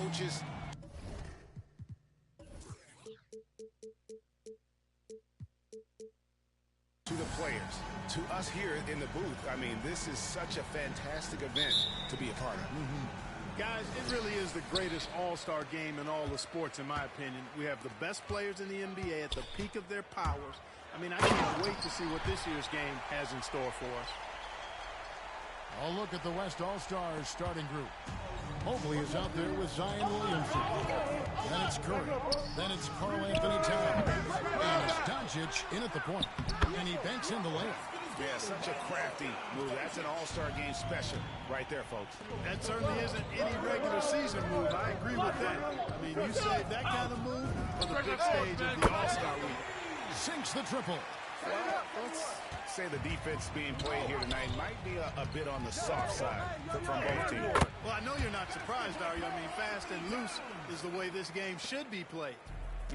coaches. To the players, to us here in the booth, I mean, this is such a fantastic event to be a part of. Guys, it really is the greatest all-star game in all the sports, in my opinion. We have the best players in the NBA at the peak of their powers. I mean, I can't wait to see what this year's game has in store for us. I'll look at the West All-Stars starting group. Mobley is out there with Zion Williamson. Then it's Curry. Then it's Karl Anthony Towns. And it's Doncic in at the point. And he banks in the layup. Yeah, such a crafty move. That's an all-star game special right there, folks. That certainly isn't any regular season move. I agree with that. I mean, you save that kind of move for the big stage of the All-Star week. Sinks the triple. Well, let's say the defense being played here tonight might be a bit on the soft side from both teams. Well, I know you're not surprised, are you? I mean, fast and loose is the way this game should be played.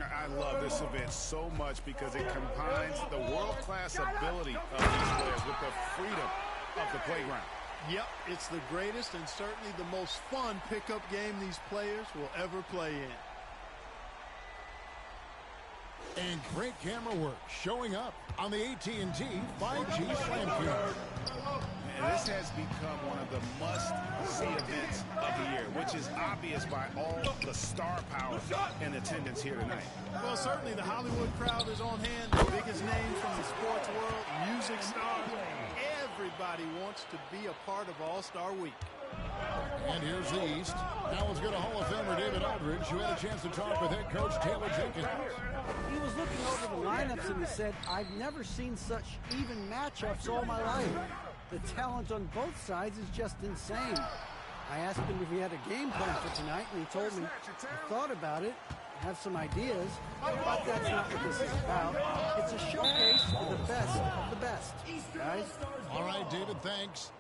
I love this event so much because it combines the world-class ability of these players with the freedom of the playground. Yep, it's the greatest and certainly the most fun pickup game these players will ever play in. And great camera work showing up on the AT&T 5G Slam Cam. And this has become one of the must-see events of the year, which is obvious by all the star power and attendance here tonight. Well, certainly the Hollywood crowd is on hand, the biggest names from the sports world, music stars. Everybody wants to be a part of All-Star Week. And here's the East. Now let's go to Hall of Famer David Aldridge, who had a chance to talk with head coach Taylor Jenkins. He was looking over the lineups and he said, I've never seen such even matchups all my life. The talent on both sides is just insane. I asked him if he had a game plan for tonight, and he told me, I thought about it, have some ideas, but that's not what this is about. It's a showcase of the best of the best, guys. All right, David, thanks.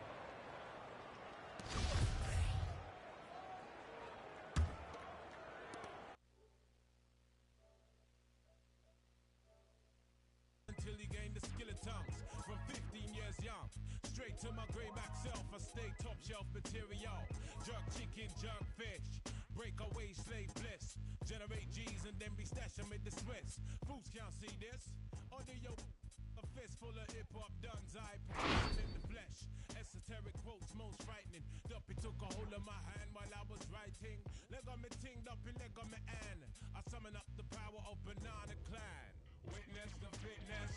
Until he gained the skill of tongues from 15 years young. Straight to my gray back self, I stay top shelf material. Jerk chicken, jerk fish. Break away, slave bliss. Generate G's and then be stashing with the Swiss. Fools can't see this. Audio, a fist full of hip-hop duns. I put in the flesh. Esoteric quotes, most frightening. Duppy took a hold of my hand while I was writing. Leg on me ting, Duppy leg on me an. I summon up the power of Banana Clan. Witness the fitness,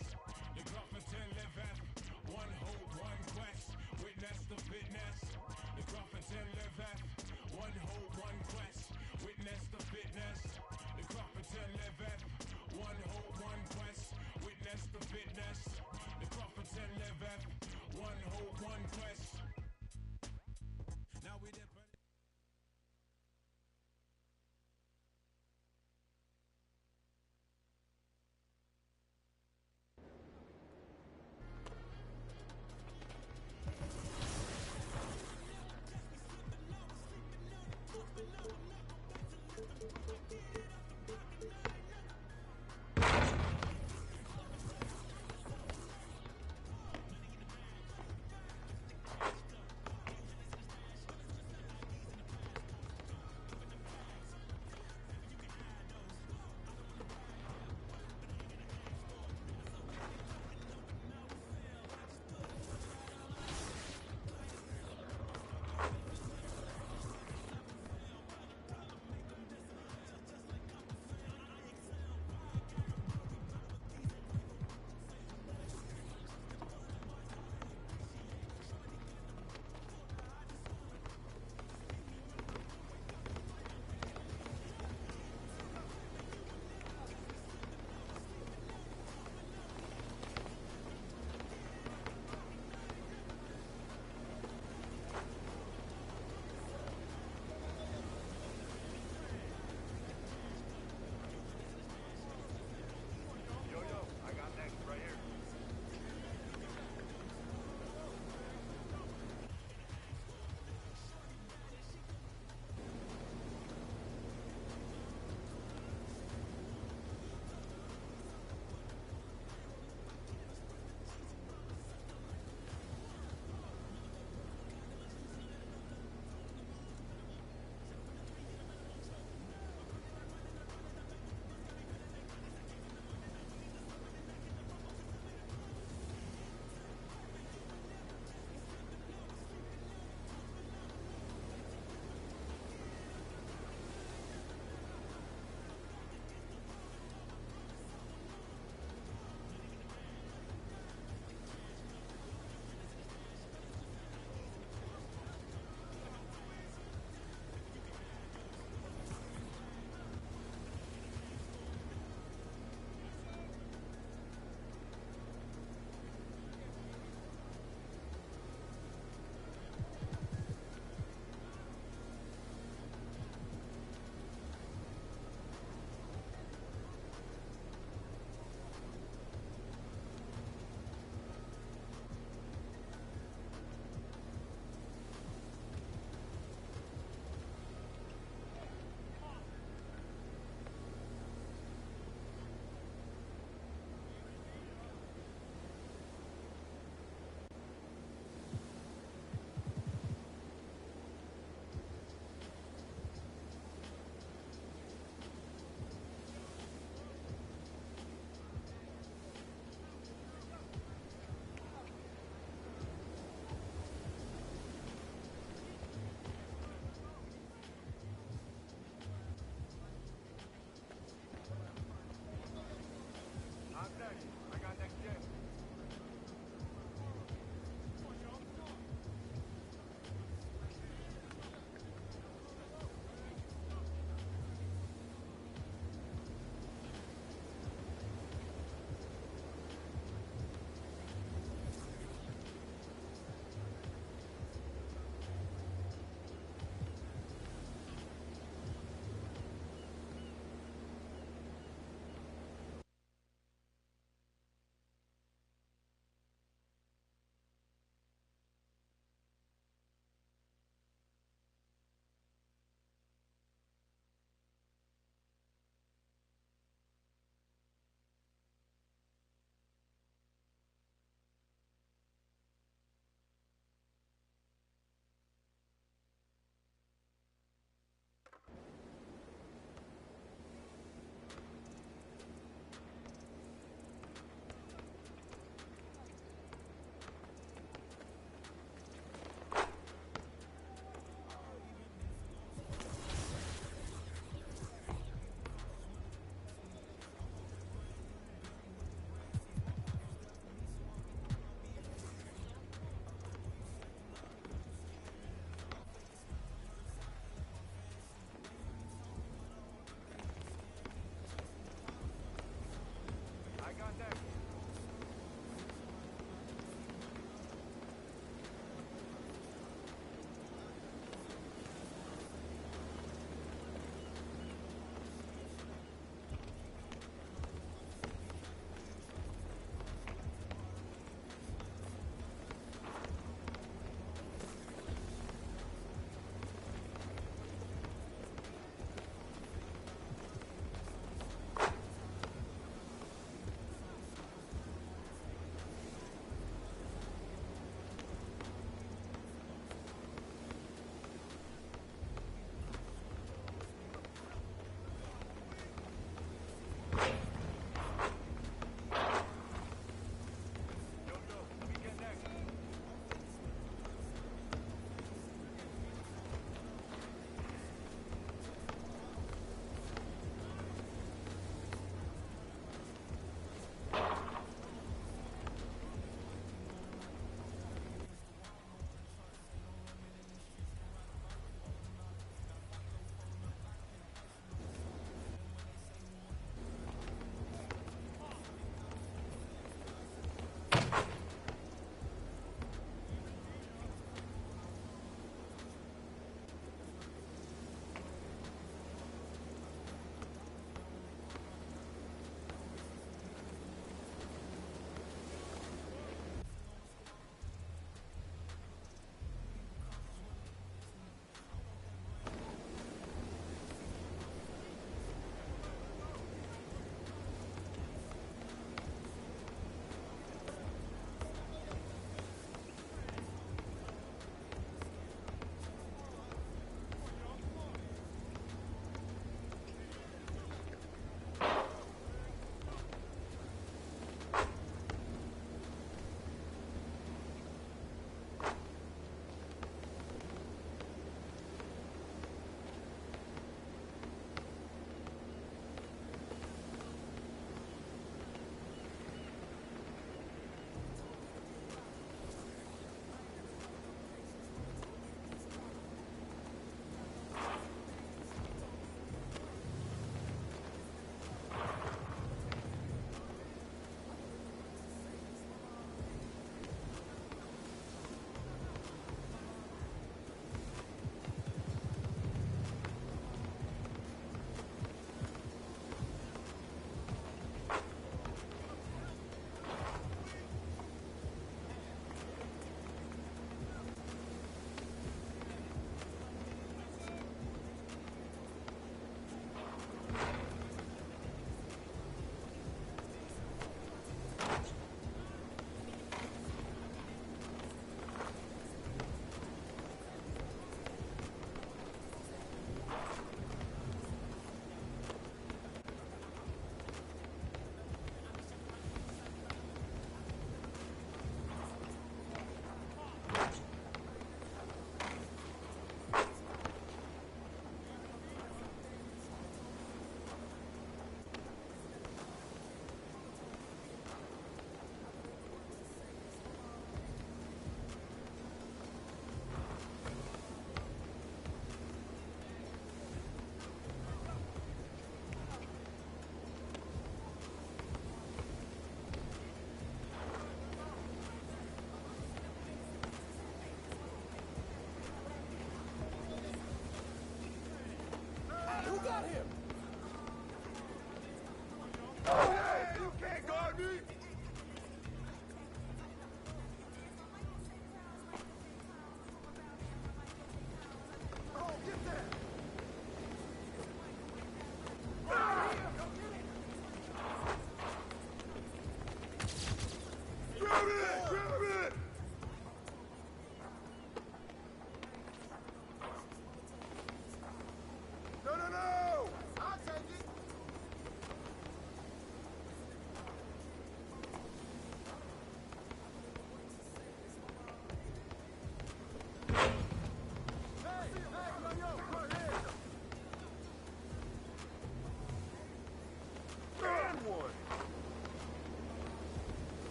the Gruffington liveth. One hope, one quest. Witness the fitness, the Gruffington liveth. One hope, one quest. Witness the fitness, the Gruffington liveth. One hope, one quest. Witness the fitness, the Gruffington liveth. One hope, one quest. Now we depend.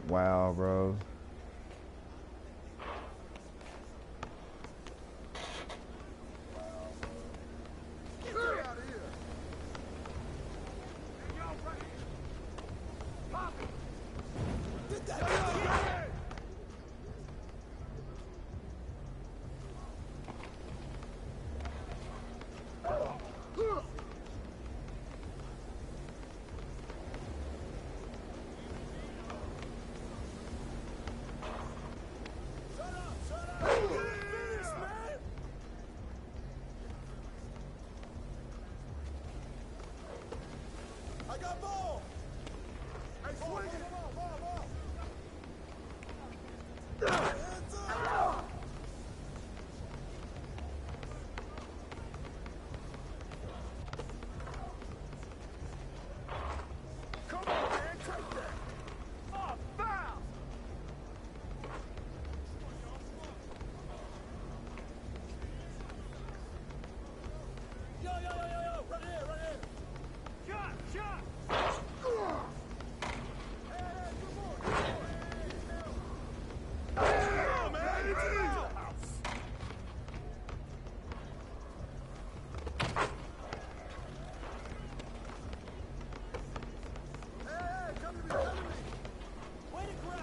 Wow, bro.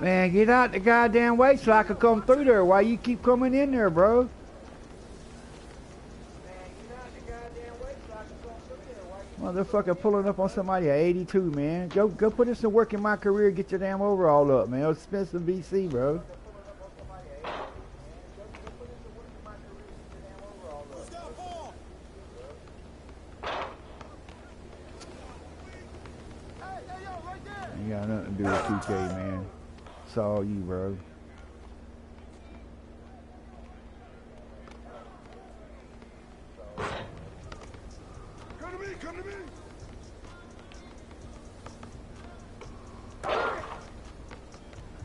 Man, get out the goddamn way so I can come through there. Why you keep coming in there, bro? Motherfucker pulling up on somebody at 82, man. Go put in some work in my career, get your damn overall up, man. Expensive VC, bro. Ain't got nothing to do with 2K, man. It's all you, bro. Come to me, come to me.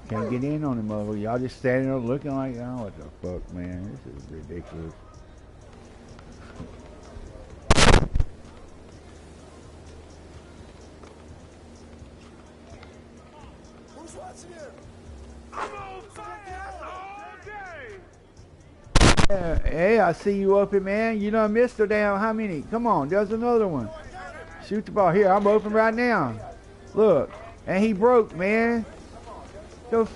Can't get in on the mother. Y'all just standing there looking like, oh, what the fuck, man? This is ridiculous. Who's watching here? I'm on fire all day. Hey, I see you up here, man. You done missed her down. How many? Come on, there's another one. Shoot the ball. Here, I'm open right now. Look, and he broke, man. So,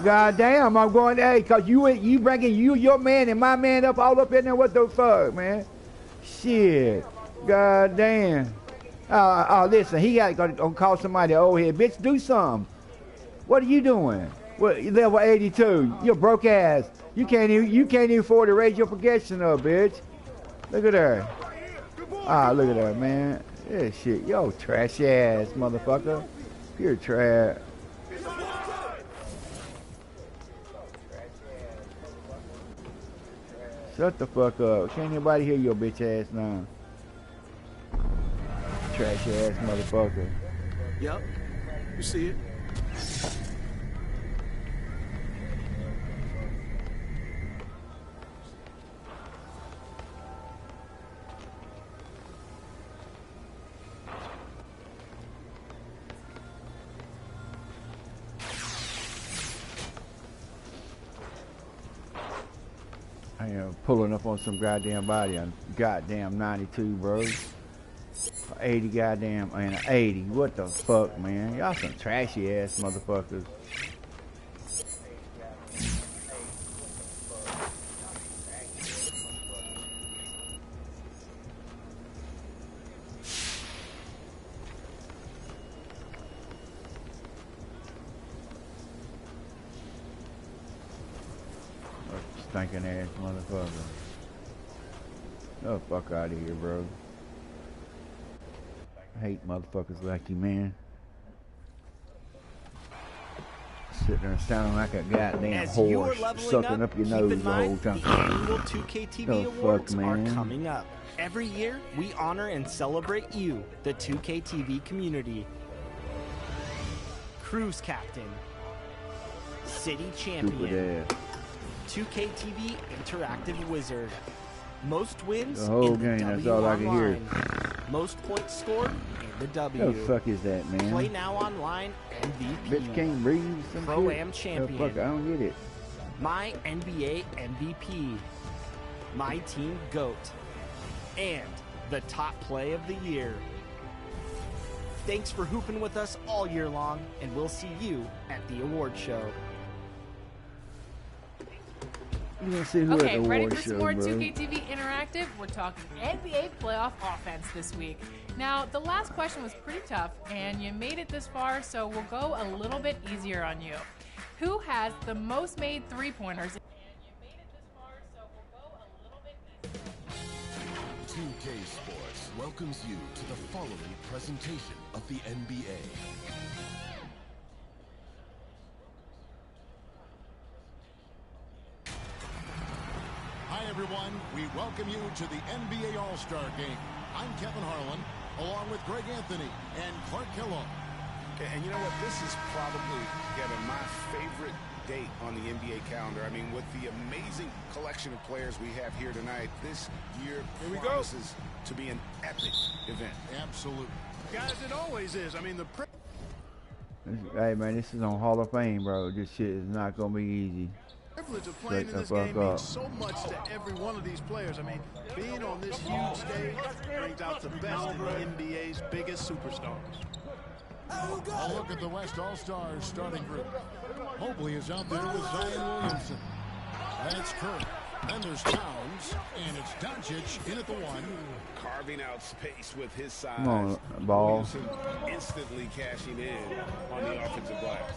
God damn, I'm going, hey, cause you bringing your man and my man up all up in there. What the fuck, man? Shit. God damn. Listen, he got to call somebody old head. Bitch, do something. What are you doing? What, you level 82? You're broke ass. You can't even afford to raise your progression up, bitch. Look at her. Look at her, man. This shit, yo, trash ass motherfucker. Pure trash. Shut the fuck up. Can't anybody hear your bitch ass now? Trash ass motherfucker. Yep. You see it. I am pulling up on some goddamn body on goddamn 92, bro. 80 goddamn, and 80. What the fuck, man? Y'all some trashy ass motherfuckers. Stinking ass motherfucker. Oh, fuck out of here, bro. I hate motherfuckers like you, man. Sitting there sounding like a goddamn As you are horse, leveling sucking up your keep nose in the whole mind, time. the annual 2K TV Oh, fuck, Awards are man. coming up. Every year, we honor and celebrate you, the 2K TV community. Cruise Captain, City Champion, Stupid ass. 2K TV Interactive Wizard, most wins The whole in the game, W that's all I can hear. Online, most points scored in the W. What the fuck is that, man? Play Now Online MVP, Bitch can't breathe. Some Pro-Am shit? champion. Oh, fuck, I don't get it. My NBA MVP, My Team GOAT, and the top play of the year. Thanks for hooping with us all year long, and we'll see you at the award show. You gonna see who at Okay, the ready award for show, some more bro? 2KTV Interactive? We're talking NBA playoff offense this week. Now, the last question was pretty tough, and you made it this far, so we'll go a little bit easier on you. Who has the most made three-pointers? And you made it this far, so we'll go a little bit easier. 2K Sports welcomes you to the following presentation of the NBA. Hi, everyone. We welcome you to the NBA All-Star Game. I'm Kevin Harlan, along with Greg Anthony and Clark Kellogg. And you know what? This is probably, Kevin, my favorite date on the NBA calendar. I mean, with the amazing collection of players we have here tonight, this year promises to be an epic event. Absolutely. Guys, it always is. I mean, the Hey, man, this is on Hall of Fame, bro. This shit is not gonna be easy. privilege of playing in Straight this the fuck game up. means so much to every one of these players. I mean, being on this huge stage brings out the best in the NBA's biggest superstars. A look at the West All-Stars starting group. Mobley is out there with Zion Williamson. Then it's Curry. Then there's Towns. And it's Doncic in at the one. Carving out space with his size. Come on, ball. Williamson instantly cashing in on the offensive glass.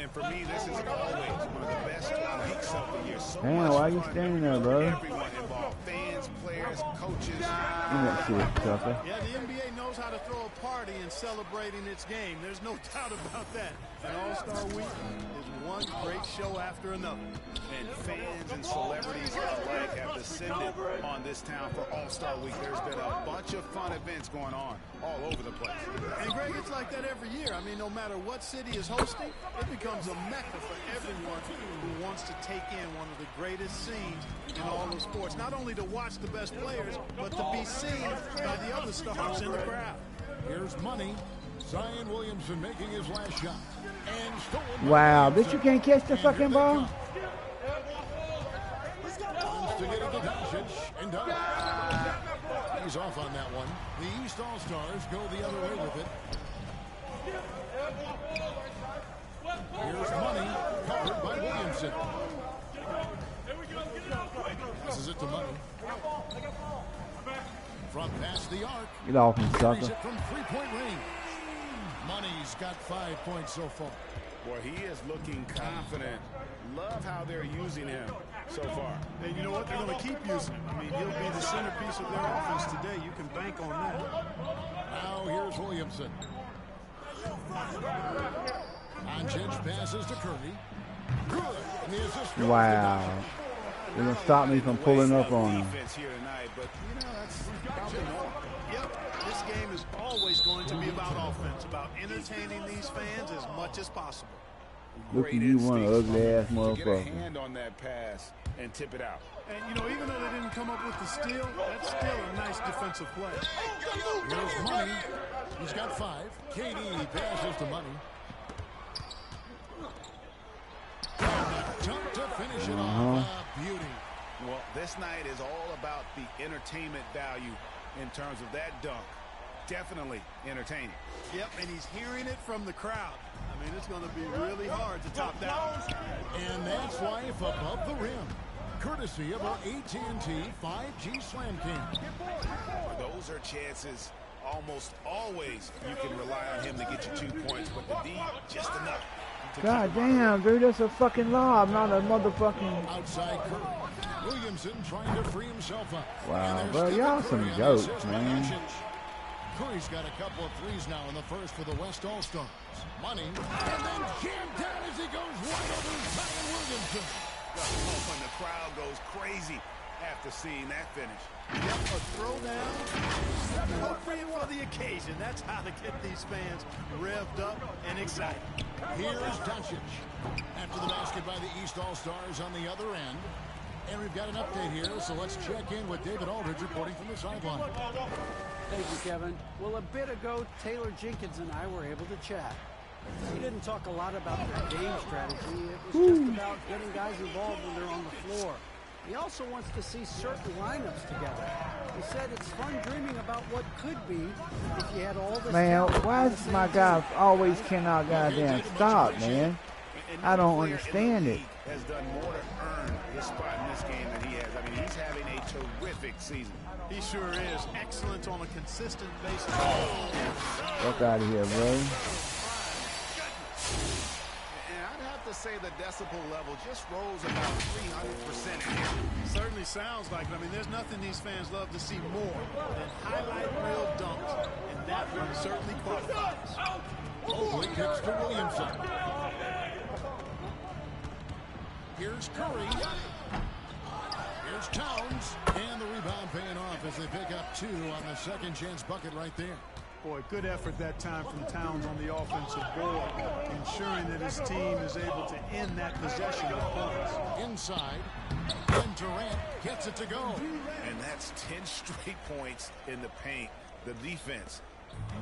And for me, this is always one of the best weeks of the year. So Damn, much why you fun standing there, bro? Everyone involved. Fans, players, coaches. Give me that shit, sucker. Yeah, the NBA knows how to throw a party in celebrating its game. There's no doubt about that. And All-Star Week is one great show after another. And fans and celebrities alike have descended on this town for All-Star Week. There's been a bunch of fun events going on all over the place. And Greg, it's like that every year. I mean, no matter what city is hosting, it becomes a mecca for everyone who wants to take in one of the greatest scenes in all of sports. Not only to watch the best players, but to be seen by the other stars in the crowd. Here's money. Zion Williamson making his last shot. And stolen. Wow, bitch, you can't catch the fucking ball? Wants to get it to Doncic and does. He's off on that one. The East All-Stars go the other way with it. Here's money, covered by Williamson. Passes it to Money. From past the arc. Get off him, Carries sucker. it from three-point range. Money's got 5 points so far. Boy, he is looking confident. Love how they're using him so far. And you know what? They're going to keep using him. I mean, he'll be the centerpiece of their offense today. You can bank on that. Now here's Williamson. Doncic passes to Curry. Good. And the assist goes to Wow. Doncic. They're gonna stop me from pulling up on him. Defense here tonight, but you know that's probably normal. Yep, this game is always going to be about offense, about entertaining these fans as much as possible. Look at you, one ugly ass To get a motherfucker. hand on that pass and tip it out. And, you know, even though they didn't come up with the steal, that's still a nice defensive play. Here's Money. He's got 5. KD passes to Money. Jump to finish it off. Beauty. Well, this night is all about the entertainment value in terms of that dunk. Definitely entertaining. Yep, and he's hearing it from the crowd. I mean, it's going to be really hard to top that one. And that's life above the rim. Courtesy of our AT&T 5G Slam Cam. Those are chances almost always you can rely on him to get you 2 points, but the D, just enough. to God keep him damn, dude, that's a fucking lob, not a motherfucking. Outside Curry. Williamson trying to free himself up. Wow, And bro, there's y'all Stephen some Curry on the jokes, assist by man. Doncic. Curry's got a couple of threes now in the first for the West All-Stars. Money, and then jammed down as he goes right over Zion Williamson. Oh, and the crowd goes crazy after seeing that finish. Yep, a throwdown appropriate for the occasion. That's how to get these fans revved up and excited. Here's Doncic. After the basket by the East All-Stars on the other end. And we've got an update here, so let's check in with David Aldridge reporting from the sideline. Thank you, Kevin. Well, a bit ago, Taylor Jenkins and I were able to chat. We didn't talk a lot about their game strategy. It was just about getting guys involved when they're on the floor. He also wants to see certain lineups together. He said it's fun dreaming about what could be if you had all this. Man, why does my guy always cannot goddamn stop, man? I don't understand it. Has done more to earn his spot in this game than he has. I mean, he's having a terrific season. He sure is. Excellent on a consistent basis. Fuck out of here, bro. And I'd have to say the decibel level just rose about 300% in here. Certainly sounds like it. I mean, there's nothing these fans love to see more than highlight reel dunks, and that one certainly qualifies. Mobley kicks to Williamson. Here's Curry. Here's Towns. And the rebound paying off as they pick up 2 on the second chance bucket right there. Boy, good effort that time from Towns on the offensive board, ensuring that his team is able to end that possession with points. Inside, and Durant gets it to go. And that's 10 straight points in the paint. The defense,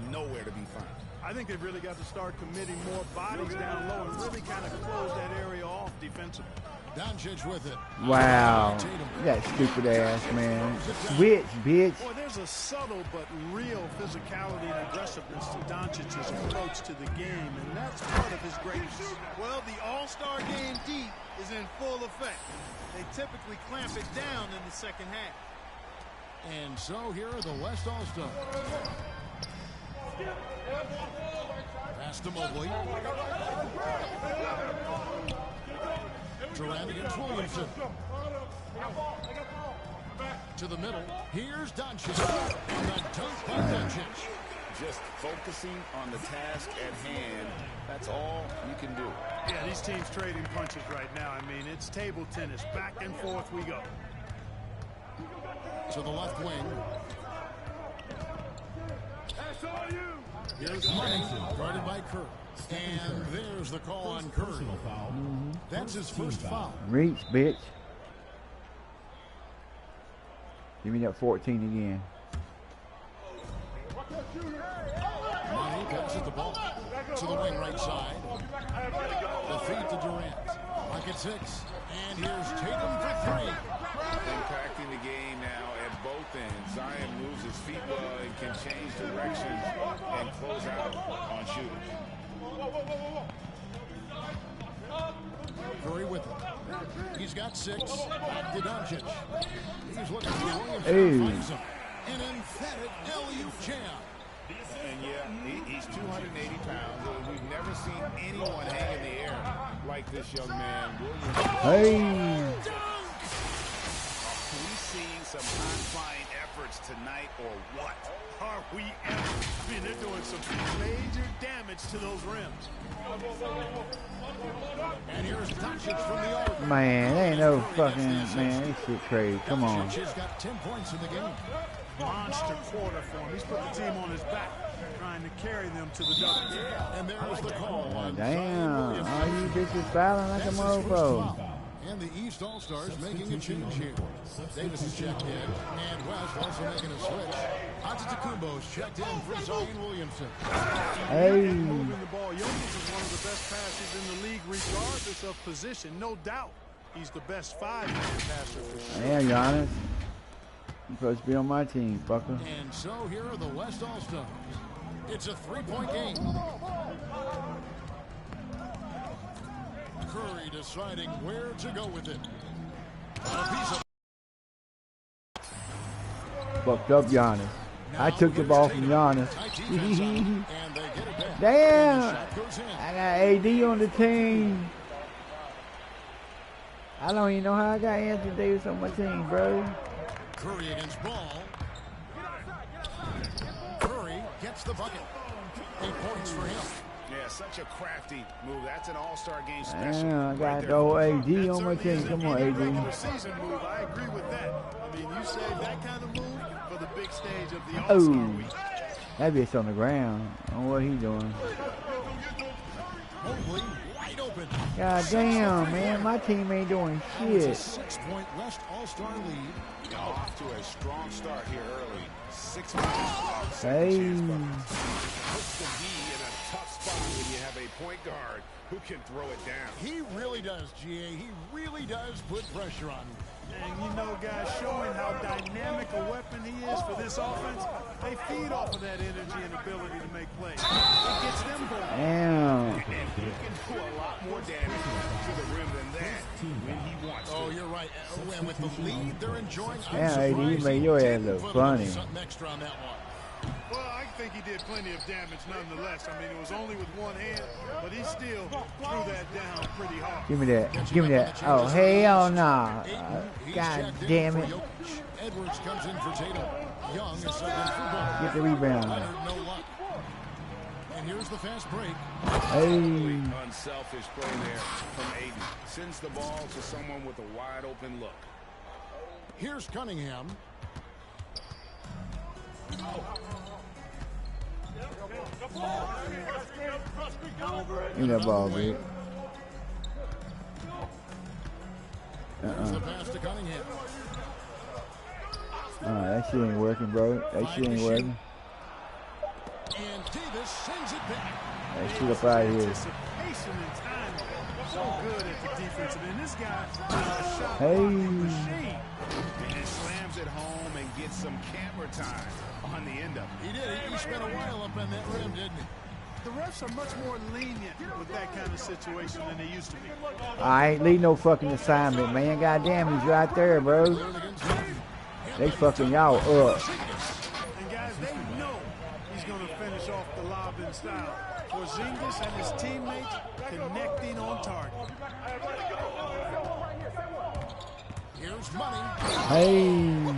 nowhere to be found. I think they've really got to start committing more bodies down low and really kind of close that area off defensively. Doncic with it. Wow. That stupid ass, man. Switch, bitch. Boy, there's a subtle but real physicality and aggressiveness to Doncic's approach to the game, and that's part of his greatness. Well, the All-Star game D is in full effect. They typically clamp it down in the second half. And so here are the West All-Stars. Pass to Mobley. Durant against Williamson. To the middle. Here's Doncic. And the dunk by Doncic. Just focusing on the task at hand. That's all you can do. Yeah, these teams trading punches right now. I mean, it's table tennis. Back and forth we go. To the left wing. Here's Money, guarded by Curry. And there's the call on Curry. That's his first foul. Reach, bitch. Give me that 14 again. Money passes the ball to the wing right side. The feed to Durant. Pocket 6. And here's Tatum for 3. Impacting the game now at both ends. Zion moves his feet well and can change directions and close out on shooters. Curry with it. He's got 6. Back to Doncic. He's looking for Williams. Finds him. An emphatic LU jam. And yeah, he's 280 pounds. We've never seen anyone hang in the air like this young man. Hey. Are we seeing some high-flying efforts tonight or what? Are we ever? I mean, they're doing some major damage to those rims. And here's Doncic from the arc. Man, ain't no fucking, man, this shit crazy. Come on. Doncic has got 10 points in the game. Monster quarter for him. He's put the team on his back, trying to carry them to the W. And there's the call on Damn, all you bitches fouling like a mofo. And the East All-Stars making a change here. Davis is checked in, and West also making a switch. Antetokounmpo's checked in for Zion Williamson. Hey. Moving the ball. Jokic is one of the best passers in the league, regardless of position. No doubt, he's the best 5-man passer for sure. Damn, Giannis. You're supposed to be on my team, fucker. And so here are the West All-Stars. It's a 3-point game. Curry deciding where to go with it. A piece of Fucked up Giannis. I took the ball from Giannis. Damn! I got AD on the team. I don't even know how I got Anthony Davis on my team, bro. Curry against Ball. Curry gets the bucket. 8 points for him. Yeah, such a crafty move. That's an all-star game special. Yeah, I right got there. the old AD That on my certainly team. isn't Come on, any AD. regular season move. I agree with that. I mean, you save that kind of move for the big stage of the All-Star Oh, Week. that bitch on the ground. I don't know what he doing. Mobley wide open. God damn, man, my team ain't doing It's a shit. 6-point West All-Star lead. Off to a strong start here early. 6 minutes. Hey. Puts the D in a tough spot when you have a point guard who can throw it down. He really does, GA. He really does put pressure on him. And you know, guys, showing how dynamic a weapon he is for this offense, they feed off of that energy and ability to make plays. It gets them going. Damn. And he can do a lot more damage to the rim than that when he wants to. Oh, you're right. And with the lead they're enjoying, I'm Yeah, AD, you surprised made he your ass didn't look put funny. something extra on that one. Well, I think he did plenty of damage nonetheless. I mean, it was only with one hand, but he still threw that down pretty hard. Give me that. Give me that. Oh, hell nah. He's God checked in damn for it. Jokic. Edwards comes in for Tatum. Young is subbed in for Ball. Get the rebound. Leonard, no luck. And here's the fast break. Hey. Unselfish play there from Aiden. Sends the ball to someone with a wide open look. Here's Cunningham. Give me that ball, bitch. Here's the pass to Cunningham. That shit ain't working, bro. That shit ain't working. And Davis sends it back. That shit up out of here. Anticipation and timing. So good at the defensive end. This guy is a shot Hey. blocking machine. And it slams it home and gets some camera time on the end of it. He did. He spent a while up on that rim, didn't he? The refs are much more lenient with that kind of situation than they used to be. I ain't leaving no fucking assignment, man. Goddamn, he's right there, bro. They fucking y'all up. And guys, they know he's going to finish off the lob in style. Porzingis and his teammates connecting on target. Here's Money. Hey. You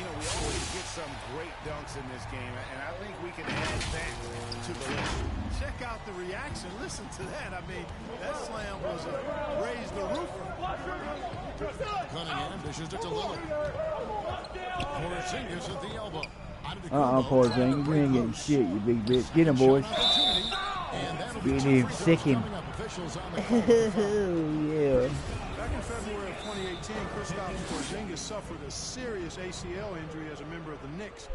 know, we always get some great dunks in this game, and I think we can add that to the list. Check out the reaction. Listen to that. I mean, that slam was a raise the roofer. Cunningham dishes it to Lillard. Porzingis at the elbow. Porzingis, you ain't getting shit, you big bitch. Get him, boys. Get him, sick him. Yeah. Back in February of 2018, Kristaps Porzingis suffered a serious ACL injury as a member of the Knicks.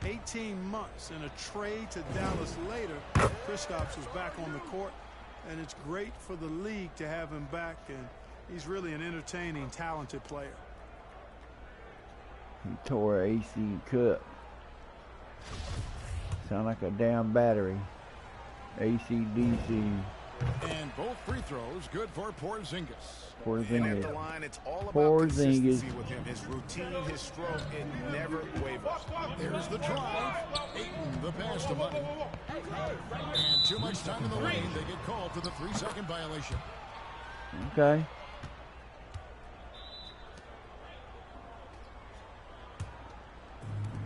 18 months and a trade to Dallas later, Kristaps is back on the court, and it's great for the league to have him back, and he's really an entertaining, talented player. He tore AC cup. Sound like a damn battery. AC/DC. And both free throws good for Porzingis. And at the Porzingis. line, it's all about Porzingis. consistency with him. His routine, his stroke, it never wavers. There's the drive. Ayton, the pass to Money. And too much time in the lane. They get called for the 3-second violation. Okay.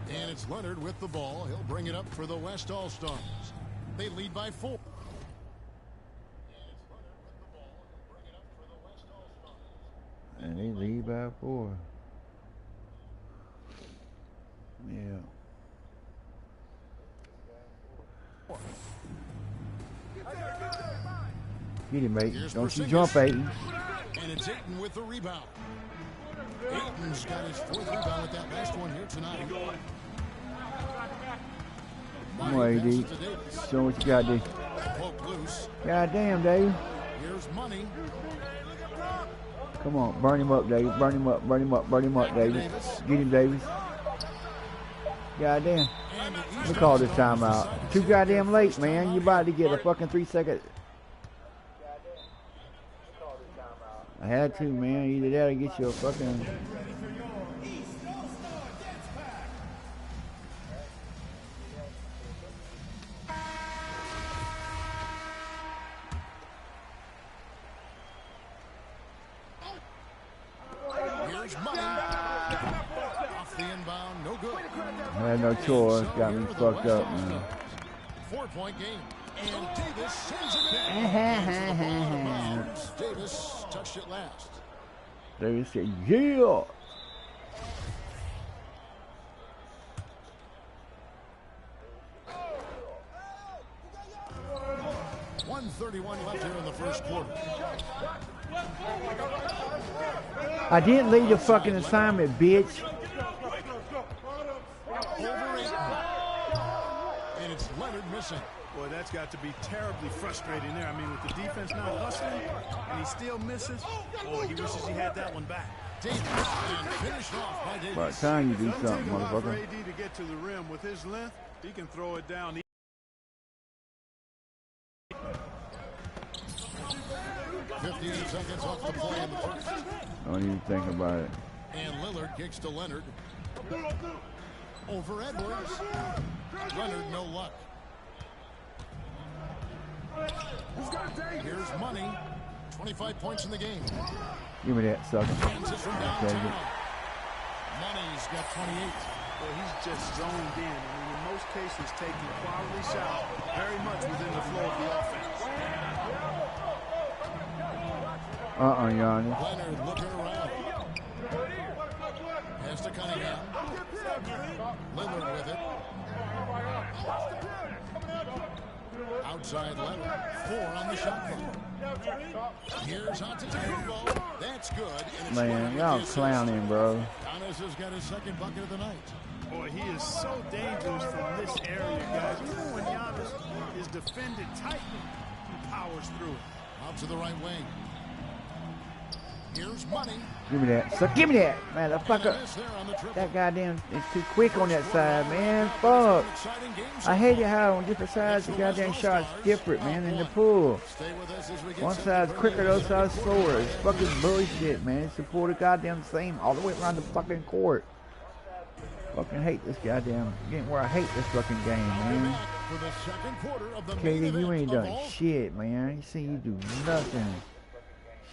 And it's Leonard with the ball. He'll bring it up for the West All-Stars. They lead by 4. And they lead by 4. Yeah. Get him, mate. Here's Don't you Porzingis. jump, Ayton. And it's Ayton with the rebound. Ayton's got his 4th rebound with that last one here tonight. Come on, AD. Show what you got, D. Poke loose. God damn, Dave. Here's Money. Come on, burn him up, Dave. Burn him up, burn him up, burn him up, Davis. Get him, Davis. Goddamn. Let me call this timeout. Too goddamn late, man. You about to get a fucking 3-second. I had to, man. Either that or get you a fucking. Here's Money. Off the inbound, no good. I had no choice. Got me fucked up, man. 4-point game. And Davis sends it back. Davis touched it last. Davis said, yeah. .131 left here in the first quarter. I didn't leave the fucking assignment, bitch. Over 8. And it's Leonard missing. Boy, that's got to be terribly frustrating there. I mean, with the defense not hustling, and he still misses. Boy, he wishes he had that one back. Davis and finished off by Davis. By the time you do Doesn't something, take a lot for motherfucker. AD to get to the rim. With his length, he can throw it down. 58 seconds off the play in the first. Don't even think about it. And Lillard kicks to Leonard. Over Edwards. Leonard, no luck. Here's Money. 25 points in the game. Give me that sucker. Kansas from downtown. Money's got 28. Well, he's just zoned in. I mean, in most cases, taking quality shots very much within the flow of the offense. Giannis. Leonard looking around. Pass to Cunningham. Lillard with it. Outside Leonard. 4 on the shot clock. Here's Antetokounmpo. That's good. And it's Man, y'all clowning, bro. Giannis has got his second bucket of the night. Boy, he is so dangerous from this area, guys. Even when Giannis is defended tightly, he powers through it. Out to the right wing. Here's Money. Give me that. So give me that, motherfucker. That goddamn is too quick on that side, man. Fuck. I hate it how on different sides the goddamn shot's different, man, in the pool. One side's quicker, the other side's slower. It's fucking bullshit, man. It's the pool the goddamn same all the way around the fucking court. Fucking hate this goddamn game where I hate this fucking game, man. KD, you ain't done shit, man. You see you do nothing.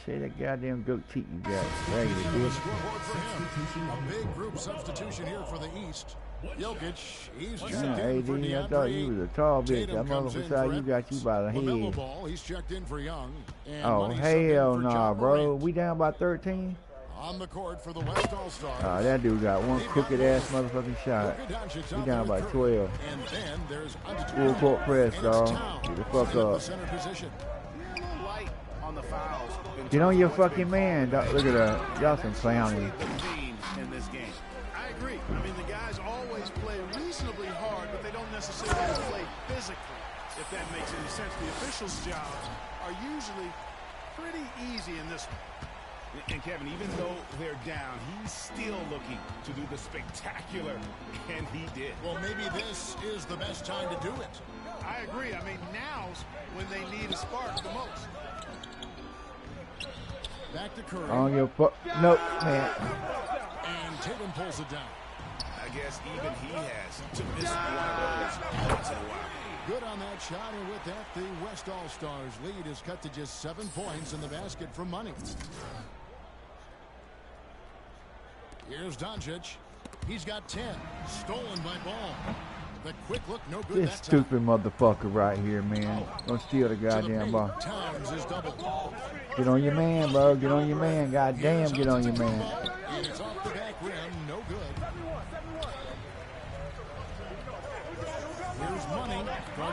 Shit, that goddamn goat teeth you got. Raggedy, dude. A big group substitution here for the East. Jokic, he's checked in AD, for I thought you was a tall bitch. That motherfucker side you got you by the head. Ball, he's checked in for Young. Oh, hell nah, bro. We down by 13? On the court for the West All-Stars. That dude got one crooked ass motherfucking shot. We down by 12. And then there's full court press, dog. Get the fuck up. On the fouls. Get on your fucking man. Look at that. Y'all some clowning. In this game. I agree. I mean, the guys always play reasonably hard, but they don't necessarily play physically, if that makes any sense. The officials' jobs are usually pretty easy in this one. And Kevin, even though they're down, he's still looking to do the spectacular, and he did. Well, maybe this is the best time to do it. I agree. I mean, now's when they need a spark the most. Back to Curry. I don't give a fuck. Nope, man. And Tatum pulls it down. I guess even he has to miss one of those once in a while. Good on that shot, and with that, the West All-Stars lead is cut to just 7 points in the basket from Money. Here's Doncic. He's got 10. Stolen by Ball. The quick look, no good. This stupid motherfucker right here, man. Don't steal the goddamn ball. Towns is double. Get on your man, bro. Get on your man. Goddamn, get on your man. And it's off the back rim. No good. Here's Money.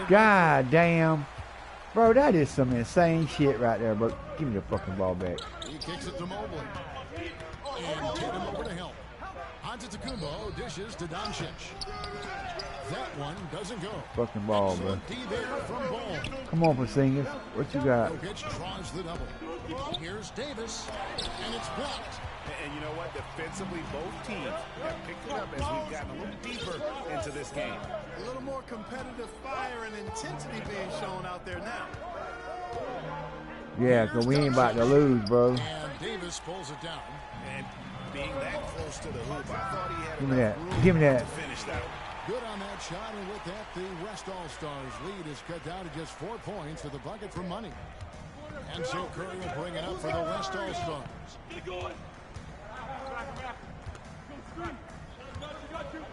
Goddamn. Bro, that is some insane shit right there, bro. Give me the fucking ball back. He kicks it to Mobley. And Tatum over to help. Antetokounmpo dishes to Doncic. That one doesn't go. Fucking ball, bro. From Ball. Come on, Porzingis. What you got? Jokic draws the double. Here's Davis, and it's blocked. And you know what? Defensively, both teams have picked it up as we've gotten a little deeper into this game. A little more competitive fire and intensity being shown out there now. Yeah, because we ain't about to lose, bro. And Davis pulls it down. And being that close to the hoop, I thought he had Give me that. room Give me that. to finish that. Good on that shot, and with that, the West All-Stars lead is cut down to just 4 points to the bucket for Money. And so Curry will bring it up for the West All-Stars.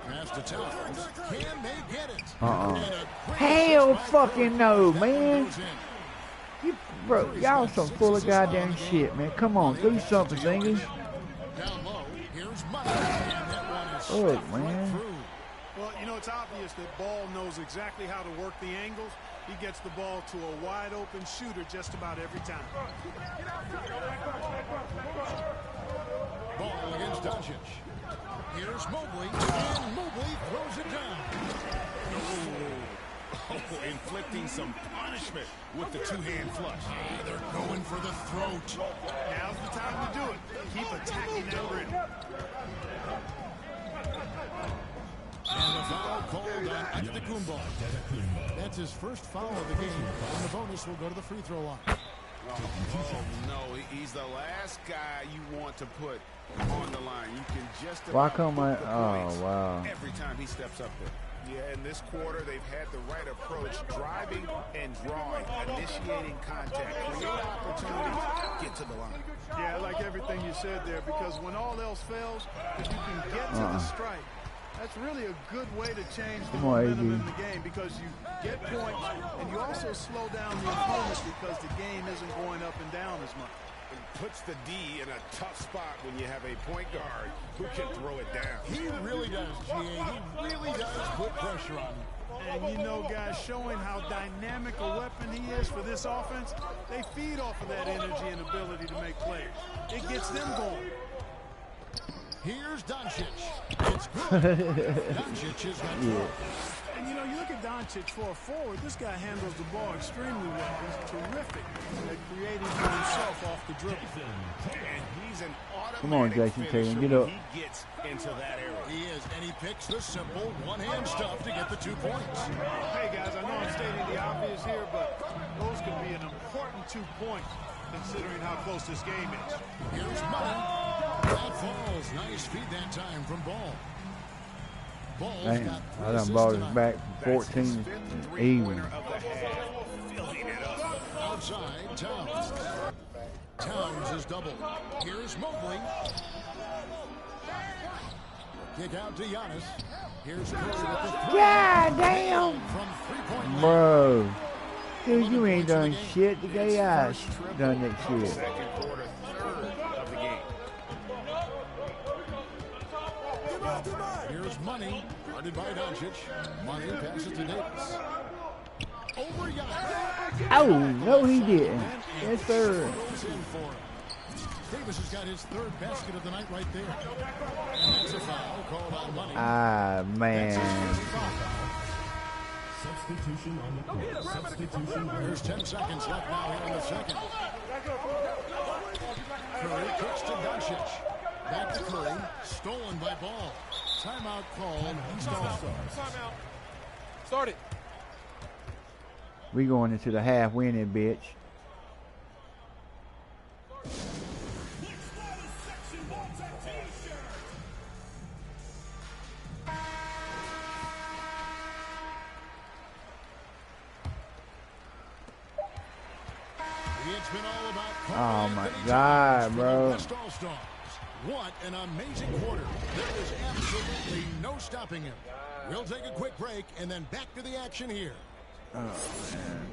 Pass pass to Towns. Can they get it? Hell fucking no, man. You, bro, y'all some full of goddamn shit, man. Come on, do something, singers. Down low, here's Money. And that one is Look, man. through. Well, you know, it's obvious that Ball knows exactly how to work the angles. He gets the ball to a wide-open shooter just about every time. Ball against Doncic. Here's Mobley, and Mobley throws it down. Oh, inflicting some punishment with the two-hand flush. They're going for the throat. Now's the time to do it. Keep attacking that rim. And the foul called on Antetokounmpo. That's his first foul of the game. And the bonus will go to the free throw line. Oh, no, he's the last guy you want to put on the line. You can just Why come I? book the Oh, points wow. every time he steps up there. Yeah, in this quarter, they've had the right approach, driving and drawing, initiating contact, create opportunities, get to the line. Yeah, I like everything you said there, because when all else fails, if you can get to the strike, that's really a good way to change the momentum in the game, because you get points and you also slow down the opponent because the game isn't going up and down as much. It puts the D in a tough spot when you have a point guard who can throw it down. He really does, GA. He really does put pressure on him. And you know, guys, showing how dynamic a weapon he is for this offense, they feed off of that energy and ability to make plays. It gets them going. Here's Doncic. It's good. Doncic is not good. And, you know, you look at Doncic for a forward, this guy handles the ball extremely well. He's terrific at creating for himself off the dribble. And he's an automatic Come on, Jason finisher Tatum, get when up. he gets into that area. He is, and he picks the simple one-hand stuff to get the 2 points. Hey, guys, I know I'm stating the obvious here, but those can be an important 2 points considering how close this game is. Here's Money. That falls. Nice feed that time from Ball. Ball's Damn, got I done brought us back from 14 even. Outside, Towns. Towns is double. Here's Mobley. Kick out to Giannis. Here's Curry with the three. God damn! From three-point line. Bro. Dude, you ain't done shit. The gay ass done that shit. Second quarter, third of the game. Here's Money, guarded by Doncic. Money passes to Davis. Over Giannis. Oh, no he didn't. Yes, sir. Goes in for him. Davis has got his third basket of the night right there. And that's a foul called on Money. Ah, man. Substitution on the court. Substitution. There's 10 seconds left now here in the second. Curry kicks to Doncic. Back to Curry. Stolen by Ball. Timeout called. East All-Stars. Timeout. Start it. We going into the half winning, bitch. It's been all about Oh my God, bro. West All-Stars. What an amazing quarter. There is absolutely no stopping him. We'll take a quick break and then back to the action here. Oh, man.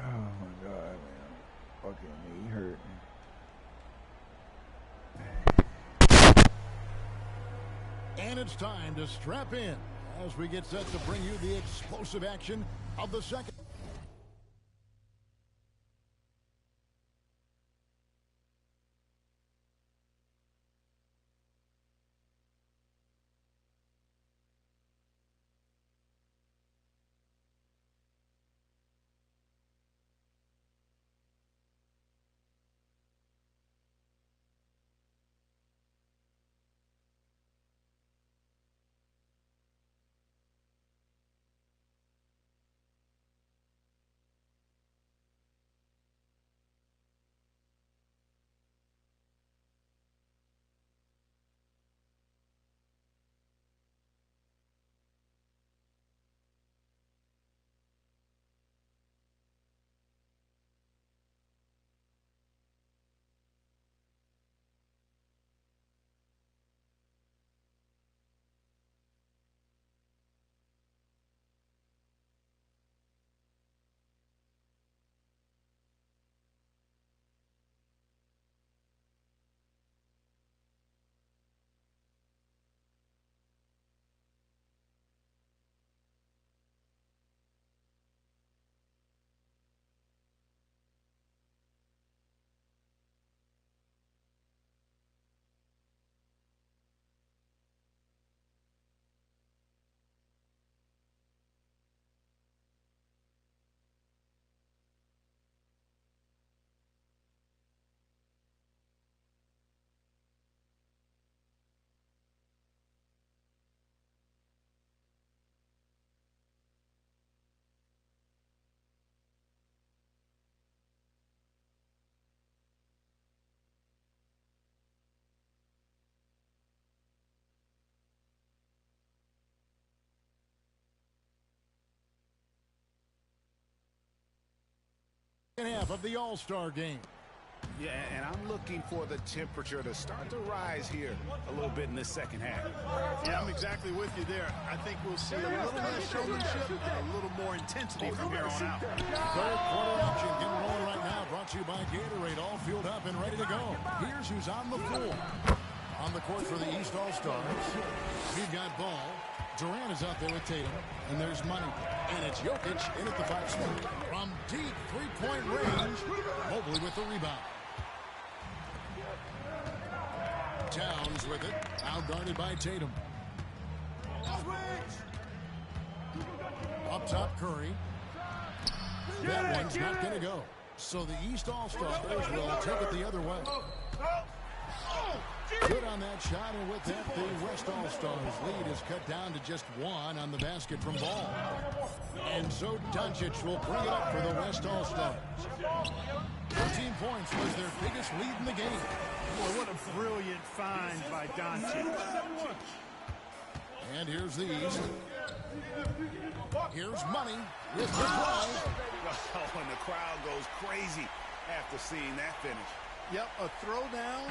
Oh my God, man. Fucking knee hurt. And it's time to strap in as we get set to bring you the explosive action of the second. half of the All-Star game. Yeah, and I'm looking for the temperature to start to rise here a little bit in this second half. Yeah, I'm exactly with you there. I think we'll see a little less showmanship and a little more intensity from here on out. Third quarter action getting rolling right now. Brought to you by Gatorade. All fueled up and ready to go. Here's who's on the floor. On the court for the East All-Stars, we've got Ball. Durant is out there with Tatum. And there's Money. And it's Jokic in at the 5 spot. From deep three-point range, Mobley with the rebound. Towns with it. Out-guarded by Tatum. Up top, Curry. That one's not going to go. So the East All-Stars will take it the other way. Good on that shot, and with that, the West All-Stars lead is cut down to just 1 on the basket from Ball. And so Doncic will bring it up for the West All-Stars. 13 points was their biggest lead in the game. Boy, what a brilliant find by Doncic. And here's the East. Here's Money with the drive. Oh, and the crowd goes crazy after seeing that finish. Yep, a throwdown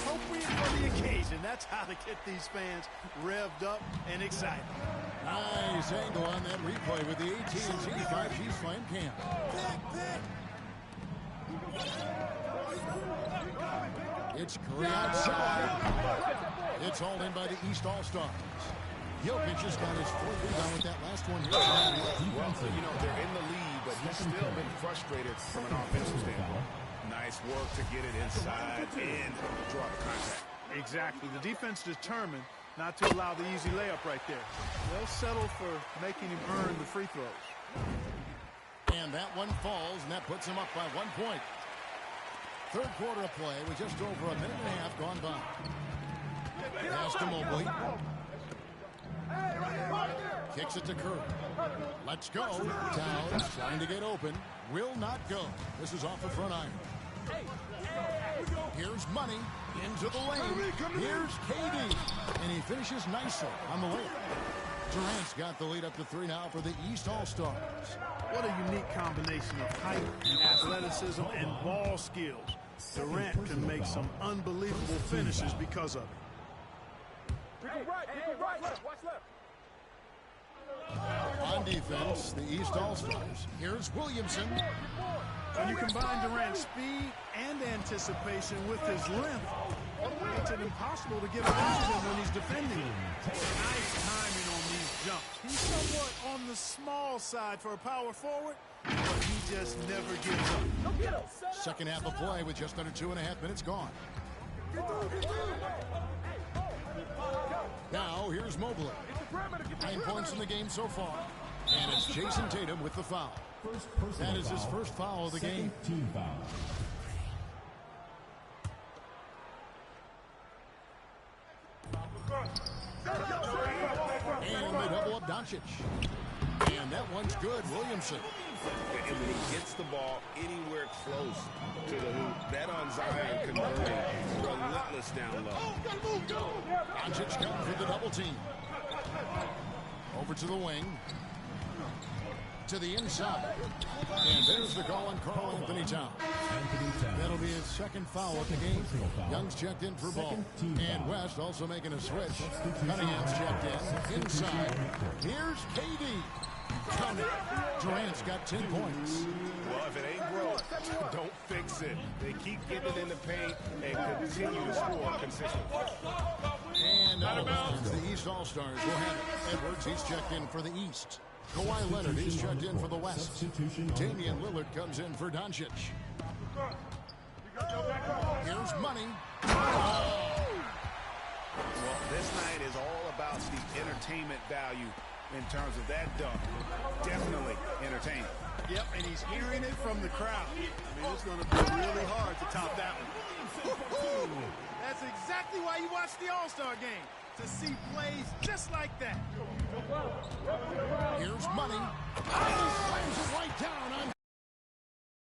appropriate for the occasion. That's how to get these fans revved up and excited. Nice angle on that replay with the AT&T 5G Slam Cam. It's Curry outside. It's hauled in by the East All-Stars. Jokic just got his 4th rebound with that last one here. Well, you know, they're in the lead, but he's still been frustrated from an offensive standpoint. Nice work to get it inside and draw the contact. Exactly. The defense determined not to allow the easy layup right there. They'll settle for making him earn the free throws. And that one falls, and that puts him up by 1 point. Third quarter of play with just over a minute and a half gone by. Pass to Mobley. Kicks it to Curry. Let's go. Towns trying to get open. Will not go. This is off the front iron. Here's Money into the lane. Here's KD. And he finishes nicely on the layup. Durant's got the lead up to 3 now for the East All-Stars. What a unique combination of height, athleticism, and ball skills. Durant can make some unbelievable finishes because of it. On defense, the East All-Stars. Here's Williamson. When you combine Durant's speed and anticipation with his length, it makes it impossible to get around him when he's defending. Nice timing on these jumps. He's somewhat on the small side for a power forward, but he just never gives up. Second half of play with just under 2.5 minutes gone. Now, here's Mobley. 9 points in the game so far. And it's Jason Tatum with the foul. That is his first foul of the game. Team foul. And they double up Doncic. And that one's good. Williamson. And when he gets the ball anywhere close to the hoop, that on Zion converting relentless down low. Doncic comes with the double team. Over to the wing. To the inside. And there's the call on Karl Anthony Towns. That'll be his second foul of the game. Young's checked in for Ball. And West also making a switch. Cunningham's checked in. Inside. Here's KD. Count it. Durant's got 10 points. Well, if it ain't broke, don't fix it. They keep getting it in the paint and continue to score consistently. And out of bounds, the East All-Stars will have it. Edwards, he's checked in for the East. Kawhi Leonard, he's checked in for the West. Damian Lillard comes in for Doncic. Here's Money. Well, this night is all about the entertainment value in terms of that dunk. Definitely entertaining. Yep, and he's hearing it from the crowd. I mean, it's going to be really hard to top that one. That's exactly why you watch the All-Star game, to see plays just like that. Here's Money. He slams it right down on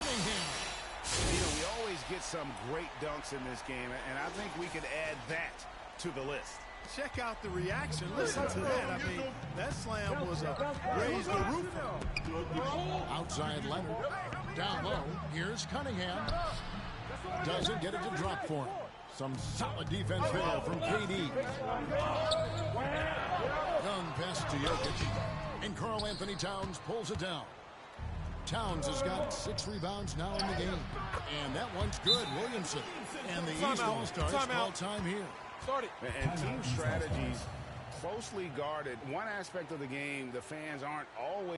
Cunningham. You know, we always get some great dunks in this game, and I think we could add that to the list. Check out the reaction. Listen to that. I mean, that slam was a raise the roof. Outside Leonard. Down low, here's Cunningham. Doesn't get it to drop for him. Some solid defense there from KD. Young pass to Jokic. And Karl Anthony Towns pulls it down. Towns has got 6 rebounds now in the game. And that one's good, Williamson. And the East All-Stars call time here. And team strategies closely guarded. One aspect of the game, the fans aren't always...